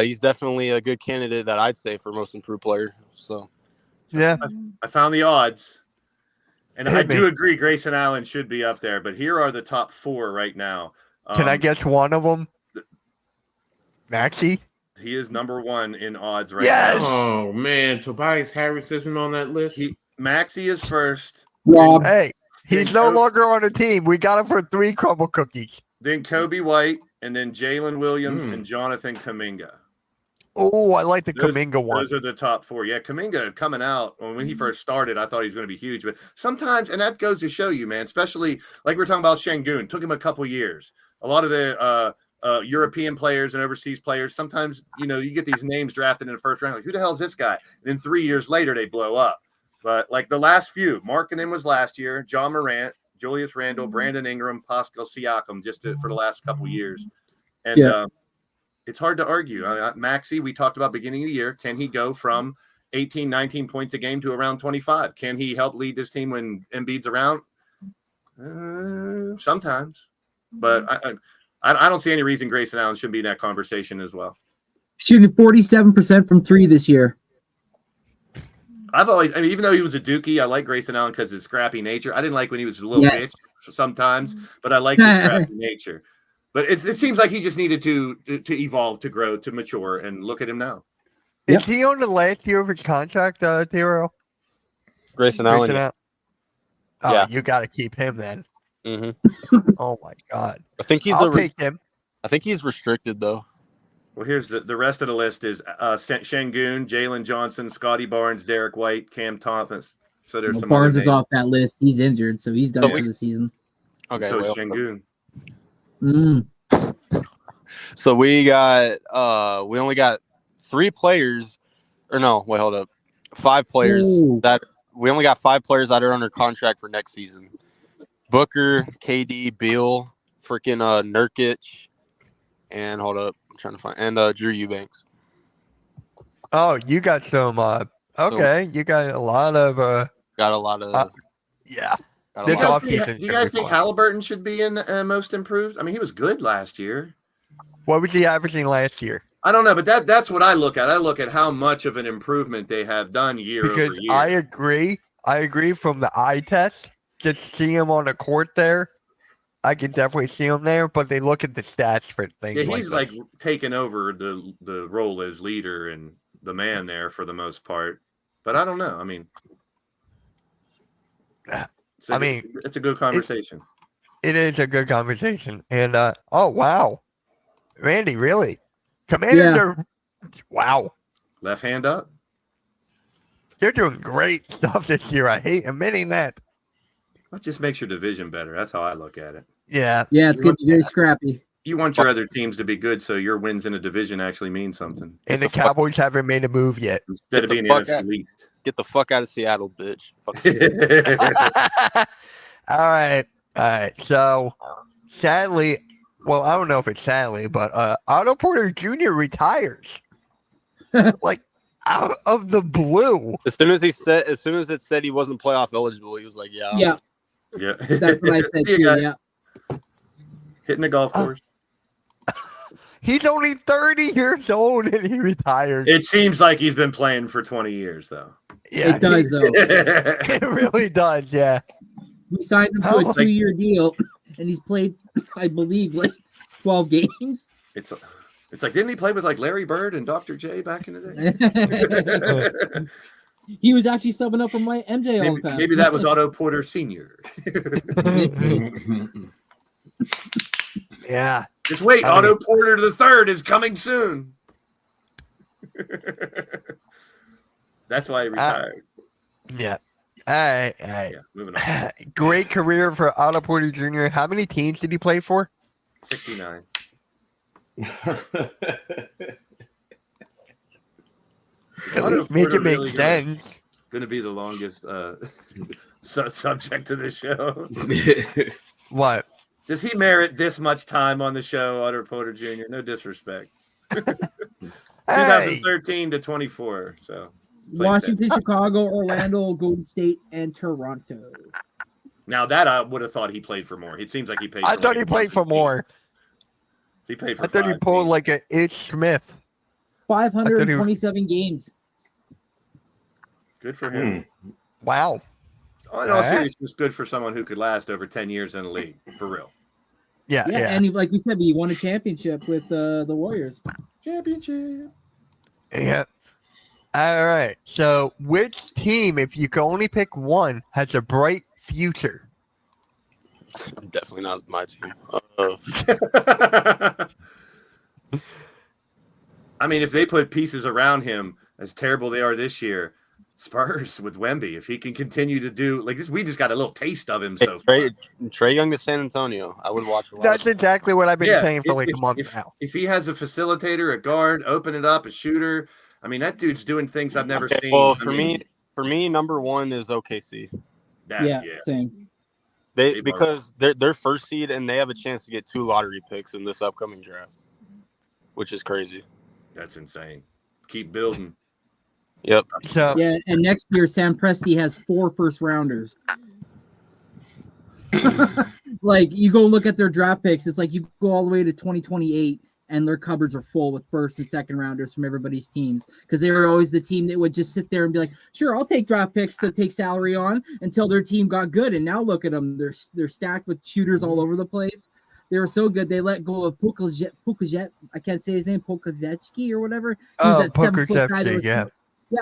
he's definitely a good candidate that I'd say for most improved player. So, yeah. I found the odds. And I Hit me. do agree Grayson Allen should be up there, but here are the top 4 right now. Can I guess one of them? Maxey? He is number 1 in odds right Yes! now. Oh man, Tobias Harris isn't on that list. Maxey is first. Rob, Hey, he's no longer on the team. We got him for 3 crumble cookies. Then Kobe White, and then Jalen Williams and Jonathan Kuminga. Oh, I like the Those- Kuminga one. Those are the top 4. Yeah, Kuminga coming out when he first started, I thought he was going to be huge. But sometimes, and that goes to show you, man, especially like we're talking about Şengün, took him a couple years. A lot of the European players and overseas players, sometimes, you get these names drafted in the first round. Like, who the hell is this guy? And then 3 years later, they blow up. But like the last few, Markkanen was last year, John Morant, Julius Randle, Brandon Ingram, Pascal Siakam, for the last couple years. And it's hard to argue. Maxey, we talked about beginning of the year. Can he go from 18, 19 points a game to around 25? Can he help lead this team when Embiid's around? Sometimes. But I don't see any reason Grayson Allen shouldn't be in that conversation as well. shooting 47% from 3 this year. Even though he was a dookie, I like Grayson Allen because of his scrappy nature. I didn't like when he was a little bitch sometimes, but I like his scrappy nature. But it seems like he just needed to evolve, to grow, to mature, and look at him now. Is he on the last year of his contract, Tiro? Grayson Allen. Oh, Yeah. you got to keep him then. Mm-hmm. Oh my God. I think he's I'll take him. I think he's restricted though. Well, here's the rest of the list is Şengün, Jalen Johnson, Scotty Barnes, Derek White, Cam Thomas. So there's some Barnes other is off that list. He's injured, so he's done for the season. Okay. So is Şengün. So we only got 3 players, or no, wait, hold up. 5 players we only got 5 players that are under contract for next season. Booker, KD, Beal, freaking Nurkic, and hold up, I'm trying to find, and Drew Eubanks. Oh, you got some. Okay, you got a lot of. Got a lot of. Yeah. Got a This lot. offseason Do you should guys be think fun. Halliburton should be in most improved? I mean, he was good last year. What was he averaging last year? I don't know, but that's what I look at. I look at how much of an improvement they have done year over Because year. I agree from the eye test. Just see him on the court there. I can definitely see him there, but they look at the stats for things Yeah, he's like like this. taken over the role as leader and the man there for the most part. But I don't know. I mean, it's a good conversation. It is a good conversation. And oh wow. Randy, really? Commanders are wow. Left hand up. They're doing great stuff this year. I hate admitting that. That just makes your division better. That's how I look at it. Yeah. Yeah, it's going to be very scrappy. You want your other teams to be good so your wins in a division actually mean something. And the Cowboys haven't made a move yet. Instead of Get being the the fuck NFC out. least. Get the fuck out of Seattle, bitch. Fuck All right. All right. So sadly, well, I don't know if it's sadly, but Otto Porter Jr. retires. Like out of the blue. As soon as it said he wasn't playoff eligible, he was like, yeah. Yeah, Yeah. that's what I said too. Yeah. Hitting the golf course. He's only 30 years old and he retired. It seems like he's been playing for 20 years, though. Yeah, It does, though. it really does. Yeah. We signed him to How- a 2-year deal, and he's played, I believe, like 12 games. It's like, didn't he play with like Larry Bird and Dr. J back in the day? He was actually subbing up for my MJ all the time. Maybe that was Otto Porter Sr. Yeah. Just wait, I mean- Otto Porter the third is coming soon. That's why he retired. Yeah. All right. All right. Yeah, moving on. Great career for Otto Porter Jr. How many teams did he play for? 69. Otto Make Porter it make really sense. Going to be the longest subject to this show. What? Does he merit this much time on the show, Otto Porter Jr.? No disrespect. Hey, 2013 to 24. So Washington, Chicago, Orlando, Golden State, and Toronto. now that I would have thought he played for more. It seems like he paid. I for thought like he played once for a team. more. He paid for. I thought he 5 pulled teams. like a Ish Smith. 527 games. Good for him. Wow. In all Alright. seriousness, good for someone who could last over 10 years in the league, for real. Yeah. Yeah, Yeah. and like we said, he won a championship with the Warriors. Championship. Yeah. All right. So, which team, if you can only pick one, has a bright future? Definitely not my team. I mean, if they put pieces around him, as terrible they are this year, Spurs with Wemby, if he can continue to do like this, we just got a little taste of him so far. Trey Young to San Antonio. I would watch a lot. That's exactly what I've been Yeah, saying for like if- a month if- now. If he has a facilitator, a guard, open it up, a shooter, I mean, that dude's doing things I've never seen. Well, I mean, for me, number one is OKC. Yeah, same. They They because they're first seed and they have a chance to get 2 lottery picks in this upcoming draft, which is crazy. that's insane. Keep building. Yep. So, Yeah, and next year Sam Presti has 4 first-rounders. Like you go look at their draft picks, it's like you go all the way to 2028 and their cupboards are full with first and second rounders from everybody's teams because they were always the team that would just sit there and be like, sure, I'll take draft picks to take salary on until their team got good. And now look at them. They're stacked with shooters all over the place. They were so good. They let go of Pukajet. I can't say his name, Pokavechki or whatever. He was that 7-foot guy that was, yeah.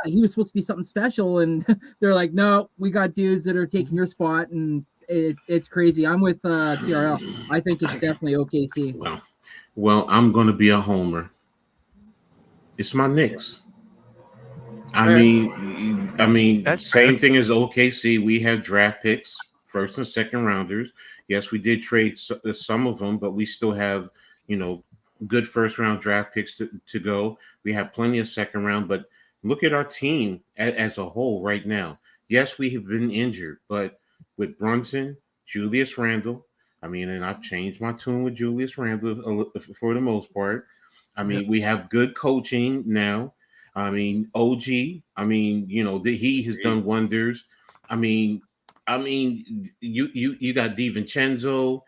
he was supposed to be something special. And they're like, no, we got dudes that are taking your spot. And it's crazy. I'm with TRL. I think it's definitely OKC. Well, I'm going to be a homer. It's my Knicks. I mean, That's same thing as OKC. We have draft picks, first and second rounders. Yes, we did trade some of them, but we still have, good first round draft picks to go. We have plenty of second round, but look at our team as a whole right now. Yes, we have been injured, but with Brunson, Julius Randle, and I've changed my tune with Julius Randle for the most part. We have good coaching now. OG, he has done wonders. I I mean, you got DiVincenzo.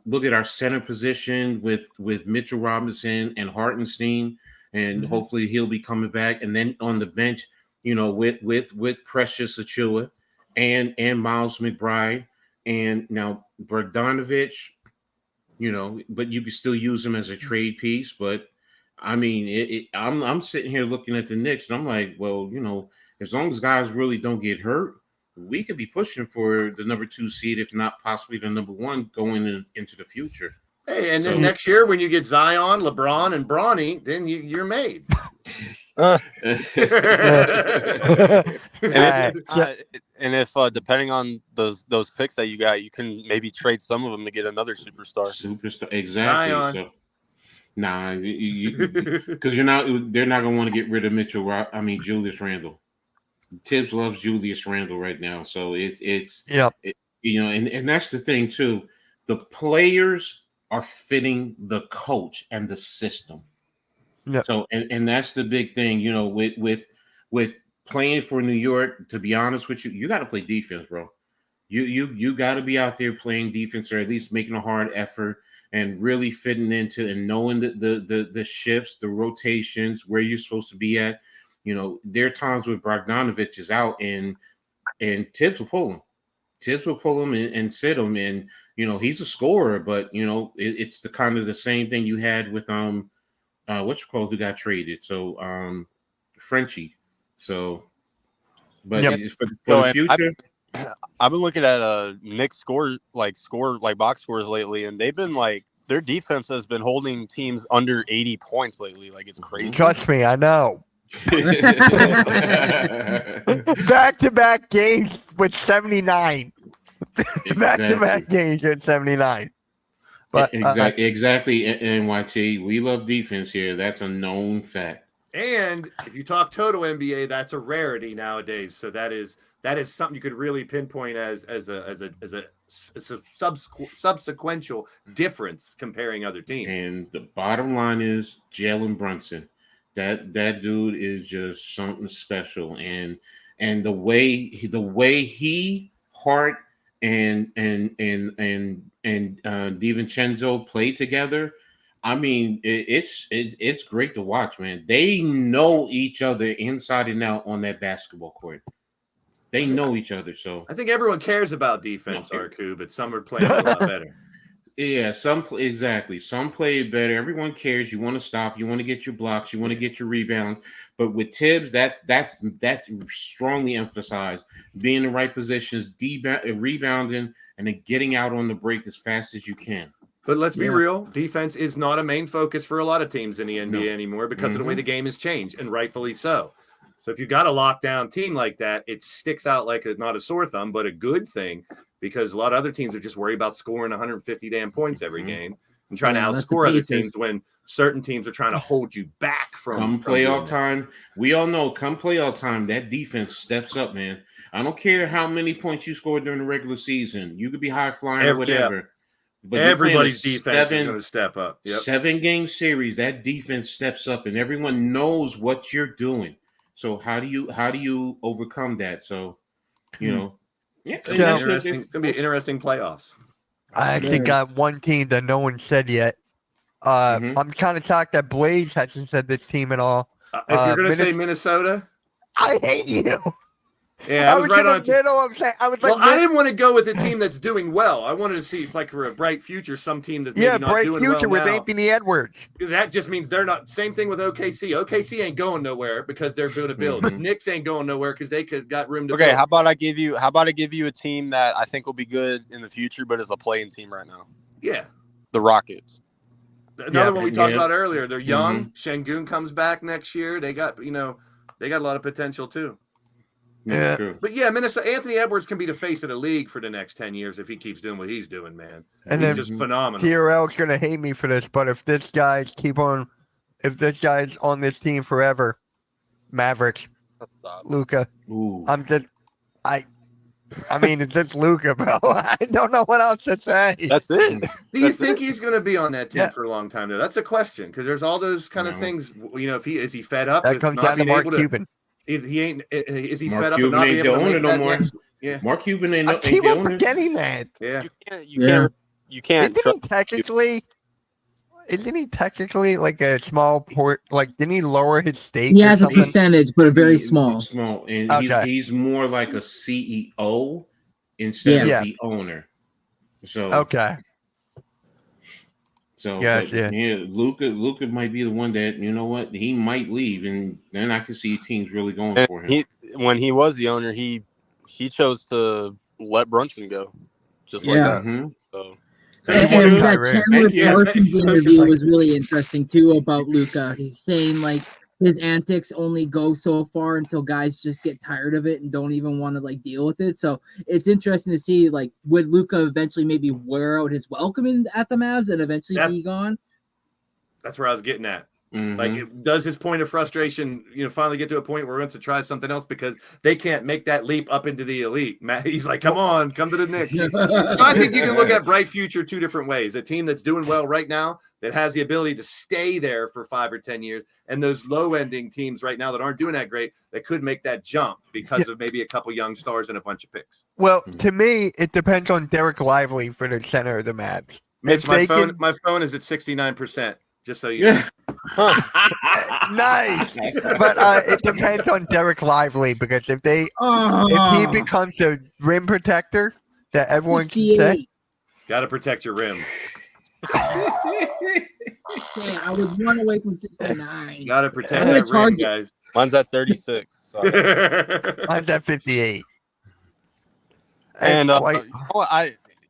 Look at our center position with Mitchell Robinson and Hartenstein, and hopefully he'll be coming back. And then on the bench, with Precious Achua and Miles McBride, and now Bogdanovic, but you can still use him as a trade piece. But I mean, I'm sitting here looking at the Knicks, and I'm like, well, as long as guys really don't get hurt, we could be pushing for the number 2 seed, if not possibly the number 1 going into the future. Hey, and then next year when you get Zion, LeBron, and Bronny, then you're made. And if depending on those picks that you got, you can maybe trade some of them to get another superstar. Exactly. Zion. So, because they're not gonna want to get rid of Julius Randle. Tibbs loves Julius Randle right now, so and that's the thing too. The players are fitting the coach and the system. Yep. So and that's the big thing, with playing for New York. To be honest with you, you got to play defense, bro. You got to be out there playing defense, or at least making a hard effort and really fitting into and knowing the shifts, the rotations, where you're supposed to be at. There are times where Bogdanovic is out and Tibbs will pull him. Tibbs will pull him and sit him, and he's a scorer, but it's the kind of the same thing you had with who got traded. So Frenchie. So, but for the future, I've been looking at Knicks box scores lately, and they've been their defense has been holding teams under 80 points lately. Like, it's crazy. Trust me, I know. Back-to-back games with 79. Back-to-back games with 79. But exactly, NYT. We love defense here. That's a known fact. And if you talk total NBA, that's a rarity nowadays. So that is something you could really pinpoint as a subsequential difference comparing other teams. And the bottom line is Jalen Brunson. That dude is just something special, and the way he, Hart, and DiVincenzo play together. I mean, it's great to watch, man. They know each other inside and out on that basketball court. They know each other, so I think everyone cares about defense, Arku, but some are playing a lot better. Yeah, some play better. Everyone cares. You want to stop. You want to get your blocks. You want to get your rebounds. But with Tibbs, that's strongly emphasized. Being in the right positions, rebounding, and then getting out on the break as fast as you can. But let's be real. Defense is not a main focus for a lot of teams in the NBA anymore because of the way the game has changed, and rightfully so. So if you've got a lockdown team like that, it sticks out like not a sore thumb, but a good thing. Because a lot of other teams are just worried about scoring 150 damn points every game and trying to outscore other teams when certain teams are trying to hold you back from playoff time. We all know come playoff time, that defense steps up, man. I don't care how many points you score during the regular season. You could be high flying or whatever. Yeah. But everybody's defense is going to step up. Yep. 7-game series, that defense steps up and everyone knows what you're doing. So how do you overcome that? So, Yeah, it's going to be interesting playoffs. I actually got one team that no one said yet. I'm kind of shocked that Blaze hasn't said this team at all. If you're going to say Minnesota, I hate you. Yeah, I was right in on. the middle of saying, I was like, I didn't want to go with a team that's doing well. I wanted to see, for a bright future, some team that's maybe not bright doing future well with now. Anthony Edwards. That just means they're not. Same thing with OKC. OKC ain't going nowhere because they're going to build. Knicks ain't going nowhere because they got room to. Okay, build. how about I give you a team that I think will be good in the future, but is a playing team right now? Yeah, the Rockets. Another one we talked about earlier. They're young. Şengün comes back next year. They got a lot of potential too. Yeah. True. But yeah, Minnesota, Anthony Edwards can be the face of the league for the next 10 years if he keeps doing what he's doing, man. And he's then just phenomenal. TRL's gonna hate me for this, but if this guy's on this team forever, Mavericks, Luka. I mean, it's just Luka, bro. I don't know what else to say. That's it. Do you think he's going to be on that team for a long time, though? That's a question because there's all those kind of things. If is he fed up? That comes down to Mark Cuban. If he ain't, is he Mark fed up Cuban and not ain't be able to the make owner no that more. Yeah. Mark Cuban ain't, I ain't keep the on owner. forgetting that. Yeah. You can't Isn't trust. he technically? Isn't he technically like a small port? Like, didn't he lower his stake He or has a something? percentage, but a very He- small. Small, and Okay. he's more like a CEO instead Yes. of the owner. So Okay. Yes, but yeah. Luca might be the one that, you know what, he might leave, and then I can see teams really going And for him. when he was the owner, he chose to let Brunson go, just like Yeah. that. Mhm. So He And wanted that Kyrie. Chandler Thank you. Parsons Thank you. interview was really interesting too about Luca. He's saying like his antics only go so far until guys just get tired of it and don't even want to like deal with it. So it's interesting to see like would Luca eventually maybe wear out his welcome at the Mavs and eventually be gone. That's where I was getting at. Mhm. Like, does his point of frustration, finally get to a point where he wants to try something else because they can't make that leap up into the elite? Matt, he's like, come on, come to the Knicks. So I think you can look at bright future two different ways. A team that's doing well right now that has the ability to stay there for 5 or 10 years, and those low-ending teams right now that aren't doing that great that could make that jump because of maybe a couple young stars and a bunch of picks. Well, to me, it depends on Derek Lively for the center of the Mavs. Mitch, If my they phone, can- my phone is at 69%. Just so you know. Nice, but it depends on Derek Lively because if he becomes a rim protector that everyone can say, 68. Got to protect your rim. Man, I was one away from 69. Got to protect I'm gonna that rim, charge it. guys. mine's at 36. So. mine's at 58. And like,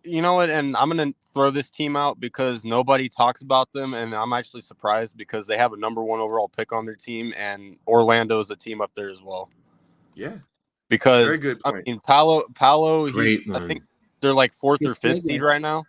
you know what? And I'm gonna throw this team out because nobody talks about them, and I'm actually surprised because they have a number 1 overall pick on their team, and Orlando is a team up there as well. Yeah, Because very good point. I mean, Paolo, Great I one. think they're like 4th or It's 5th big, seed man. right now,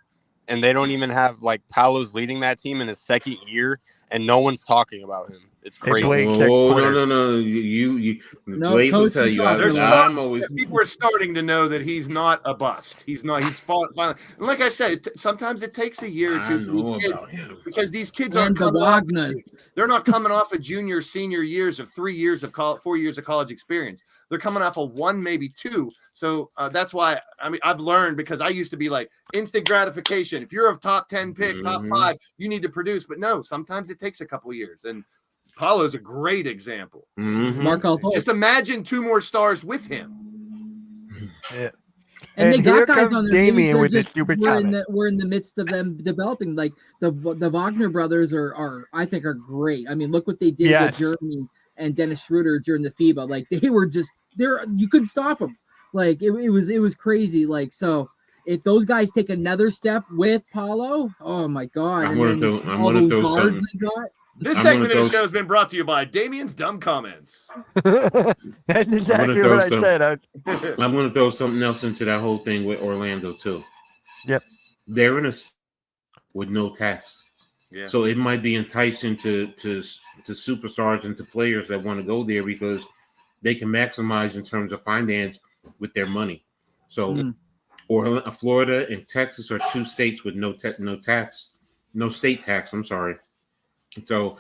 and they don't even have like Paolo's leading that team in his 2nd year, and no one's talking about him. It's crazy. Blake said Oh corner. no! You No, Blaze will Coach tell is you. talking There's I'm always. people are starting to know that he's not a bust. He's not. He's finally. And like I said, sometimes it takes a year or I two for these know kids about him. because these kids And aren't the coming off. Wagners. They're not coming off of junior, senior years of 3 years of 4 years of college experience. They're coming off of 1, maybe 2. So that's why I've learned because I used to be like instant gratification. If you're a top 10 pick, top 5, you need to produce. But no, sometimes it takes a couple of years. And Paulo's a great example. Mhm. Mark Alford. Just imagine 2 more stars with him. Yeah. And they here got guys comes on their Damian team. with his stupid comment. We're in the midst of them developing. Like the Wagner brothers are I think are great. I mean, look what they did Yes. with Jeremy and Dennis Schroeder during the FIBA. Like they were just there. You couldn't stop them. Like it was crazy. Like so, if those guys take another step with Paulo, oh my god! I'm And gonna then throw- I'm all gonna those throw guards something. they got. This I'm segment gonna of the throw- show has been brought to you by Damian's dumb comments. That's exactly throw what I some- said. I'm going to throw something else into that whole thing with Orlando too. Yep. They're in a with no tax, Yeah. so it might be enticing to superstars and to players that want to go there because they can maximize in terms of finance with their money. So, or Florida and Texas are 2 states with no state tax. I'm sorry. So,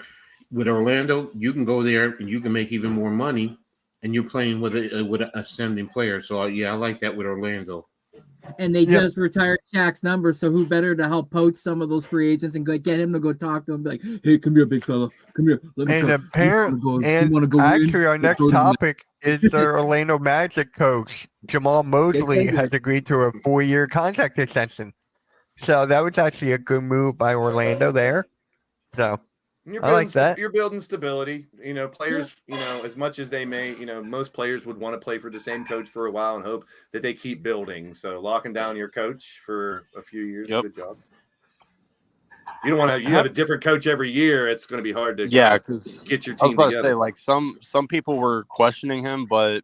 with Orlando, you can go there and you can make even more money, and you're playing with an ascending player. So, yeah, I like that with Orlando. And they just retired Shaq's number, so who better to help poach some of those free agents and get him to go talk to him, be like, "Hey, come here, big fella, come here." Let me And talk. apparently, actually, our next topic is the Orlando Magic coach Jamal Mosley has agreed to a 4-year contract extension. So that was actually a good move by Orlando there. So I like that. You're building stability. Players, as much as they may, most players would want to play for the same coach for a while and hope that they keep building. So locking down your coach for a few years, good job. You don't want to. You have a different coach every year. It's going to be hard to because get your I was team about together. to say like some people were questioning him, but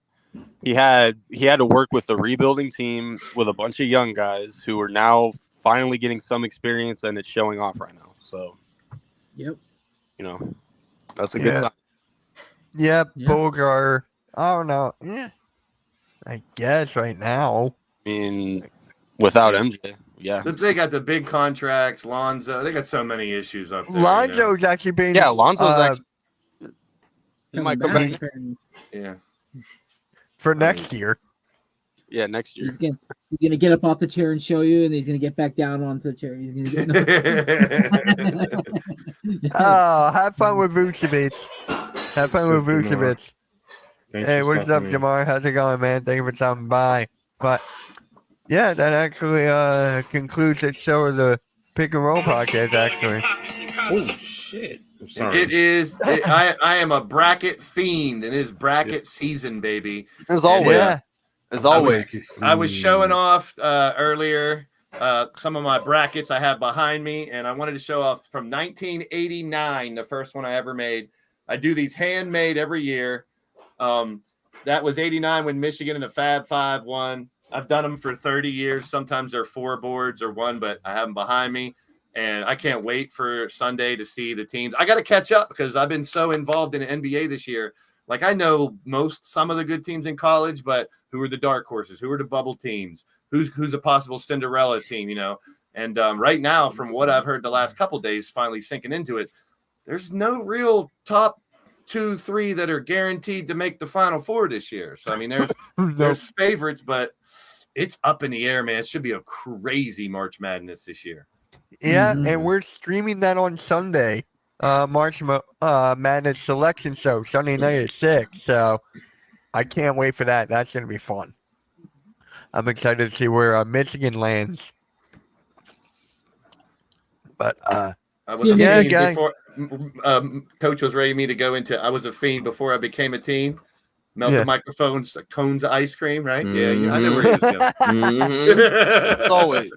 he had to work with a rebuilding team with a bunch of young guys who are now finally getting some experience, and it's showing off right now. So, that's a good sign. Yeah, Bogar. I don't know. Yeah, I guess right now. I mean, without MJ, They got the big contracts, Lonzo. They got so many issues up there. Lonzo's actually been. Lonzo's actually. He might come back. Yeah. For next year. Yeah, next year. He's gonna get up off the chair and show you, and he's gonna get back down onto the chair. He's gonna get. Oh, have fun with Vucevic. Have fun with What's up, Jamar? Vucevic. Thanks Hey, for what's up, stopping in. Jamar? How's it going, man? Thank you for stopping by. But yeah, that actually concludes the show of the Pick and Roll podcast. Actually, Oh shit! I'm sorry. It is. I am a bracket fiend, and it is bracket season, baby. As always. yeah. As always. I was showing off earlier some of my brackets I have behind me, and I wanted to show off from 1989, the first one I ever made. I do these handmade every year. That was 89 when Michigan and the Fab Five won. I've done them for 30 years. Sometimes they're 4 boards or 1, but I have them behind me. And I can't wait for Sunday to see the teams. I got to catch up because I've been so involved in the NBA this year. Like, I know some of the good teams in college, but who are the dark horses? Who are the bubble teams? Who's a possible Cinderella team, you know? And right now, from what I've heard the last couple days, finally sinking into it, there's no real top 2, 3 that are guaranteed to make the Final Four this year. So, I mean, there's favorites, but it's up in the air, man. It should be a crazy March Madness this year. Yeah, Mhm. and we're streaming that on Sunday. March Madness Selection Show, Sunday night at 6. So I can't wait for that. That's going to be fun. I'm excited to see where Michigan lands. But I was Yeah, a fiend guys. before Coach was ready me to go into. I was a fiend before I became a team. Melt Yeah. the microphones, cones of ice cream, right? Yeah, I know where he was going. Mhm. As always.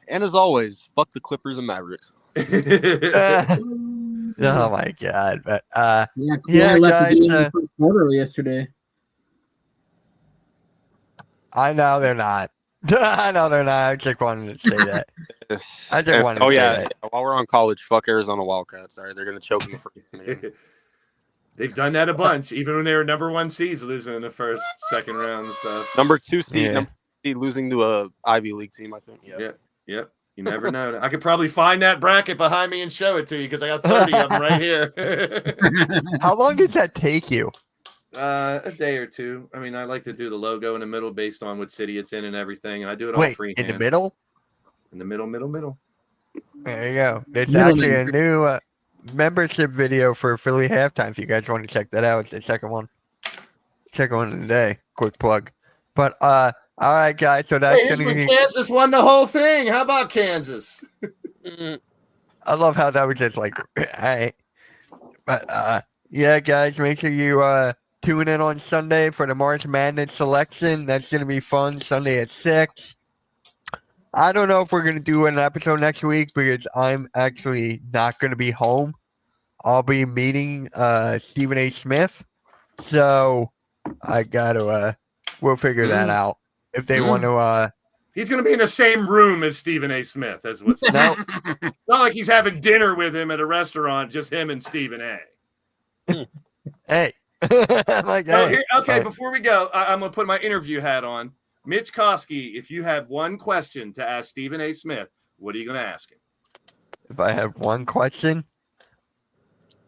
And as always, fuck the Clippers and Mavericks. oh my God. But Yeah, Yeah, Kawhi left guys, the game in the first quarter yesterday. I know they're not. I know they're not. I just wanted to say that. I just wanted to say that. While we're on college, fuck Arizona Wildcats. All right, they're gonna choke in the first game. They've done that a bunch, even when they were number 1 seeds, losing in the first, second round and stuff. Number 2 seed, Yeah. number 2 seed losing to a Ivy League team, I think. Yeah. Yep. You never know. I could probably find that bracket behind me and show it to you because I got 30 of them right here. How long does that take you? A day or two. I mean, I like to do the logo in the middle based on what city it's in and everything, and I do it all Wait, free. in the middle? In the middle. There you go. There's Middleman. actually a new membership video for Philly halftime. If you guys want to check that out, it's the second one. Second one of the day. Quick plug. But all right, guys. So that's Hey, here's gonna when be. Kansas won the whole thing. How about Kansas? I love how that was just like, all right. But yeah, guys, make sure you tune in on Sunday for the March Madness selection. That's gonna be fun. Sunday at 6. I don't know if we're gonna do an episode next week because I'm actually not gonna be home. I'll be meeting Stephen A. Smith, so I gotta we'll figure that out if they want to. He's going to be in the same room as Stephen A. Smith. That's what's No, It's not like he's having dinner with him at a restaurant, just him and Stephen A. hey, like So hey, here, okay, uh, before we go, I'm going to put my interview hat on. Mitch Koski, if you have one question to ask Stephen A. Smith, what are you going to ask him? if I have one question,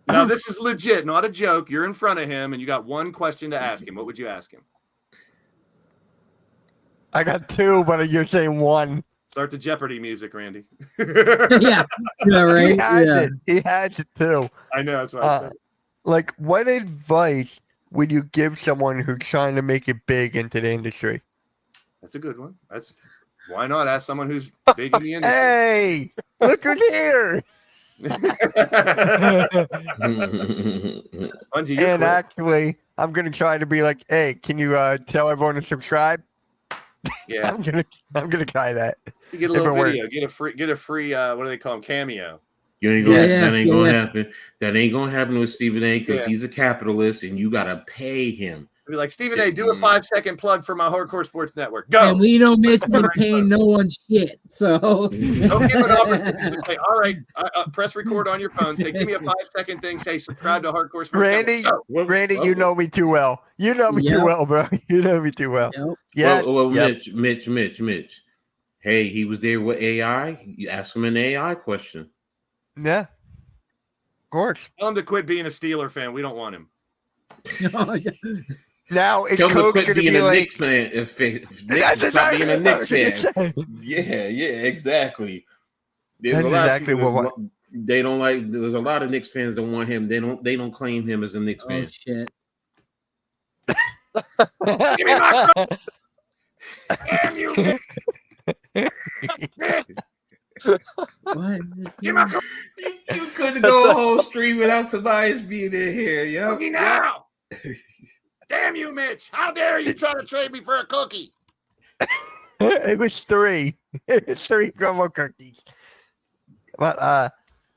Now, this is legit, not a joke. You're in front of him, and you got one question to ask him. What would you ask him? I got 2, but you're saying 1. Start the Jeopardy music, Randy. yeah, right. He has Yeah. it. He has it too. I know. That's what I said. Like, what advice would you give someone who's trying to make it big into the industry? That's a good one. Why not ask someone who's big in the industry? Hey, look who's here! Bungie, you're And quick. actually, I'm gonna try to be like, hey, can you tell everyone to subscribe? Yeah, I'm gonna try that. you get a little if it works. video, get a free. What do they call them? Cameo. You ain't gonna, Yeah, that ain't gonna yeah. happen. That ain't gonna happen with Stephen A. because Yeah. he's a capitalist and you gotta pay him. Be like, Stephen A., do a 5-second plug for my Hardcore Sports Network. Go. And we know Mitch been paying no one shit. So Don't give it up. Say, all right, press record on your phone. Say, give me a 5-second thing. Say, subscribe to Hardcore Sports Randy, Network. Go. Randy, you know me too well. You know me Yeah. too well, bro. You know me too well. Yep. Yeah. Well, yep. Mitch. Hey, he was there with AI. You ask him an AI question. Yeah. Of course. Tell him to quit being a Steeler fan. We don't want him. Now is Tell him to Coach quit going to being be a like? Knicks fan. If Nick That's stop exactly being a what I Knicks was gonna fan. say. Yeah, exactly. There's That's a lot exactly of people what. they don't like. There's a lot of Knicks fans that want him. They don't claim him as a Knicks Oh fan. shit! Give me my damn you, What? give my You couldn't go a whole stream without Tobias being in here. Yep. cookie now. Damn you, Mitch! How dare you try to trade me for a cookie? It was 3. It was 3 Grumble cookies. But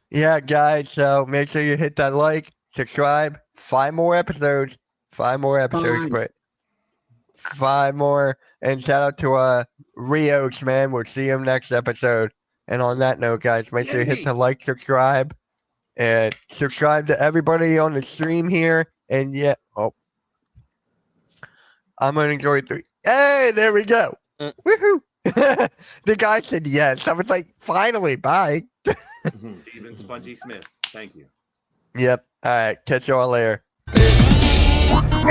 yeah, guys. So make sure you hit that like, subscribe. 5 more episodes. 5 more episodes, Fine. but 5 more. And shout out to Rios, man. We'll see him next episode. And on that note, guys, make sure you hit the like, subscribe, and subscribe to everybody on the stream here. And yeah, I'm gonna enjoy 3. Hey, there we go. Woohoo! The guy said yes. I was like, finally, bye. Steven Spongy Smith. Thank you. Yep. All right. Catch y'all later. Damn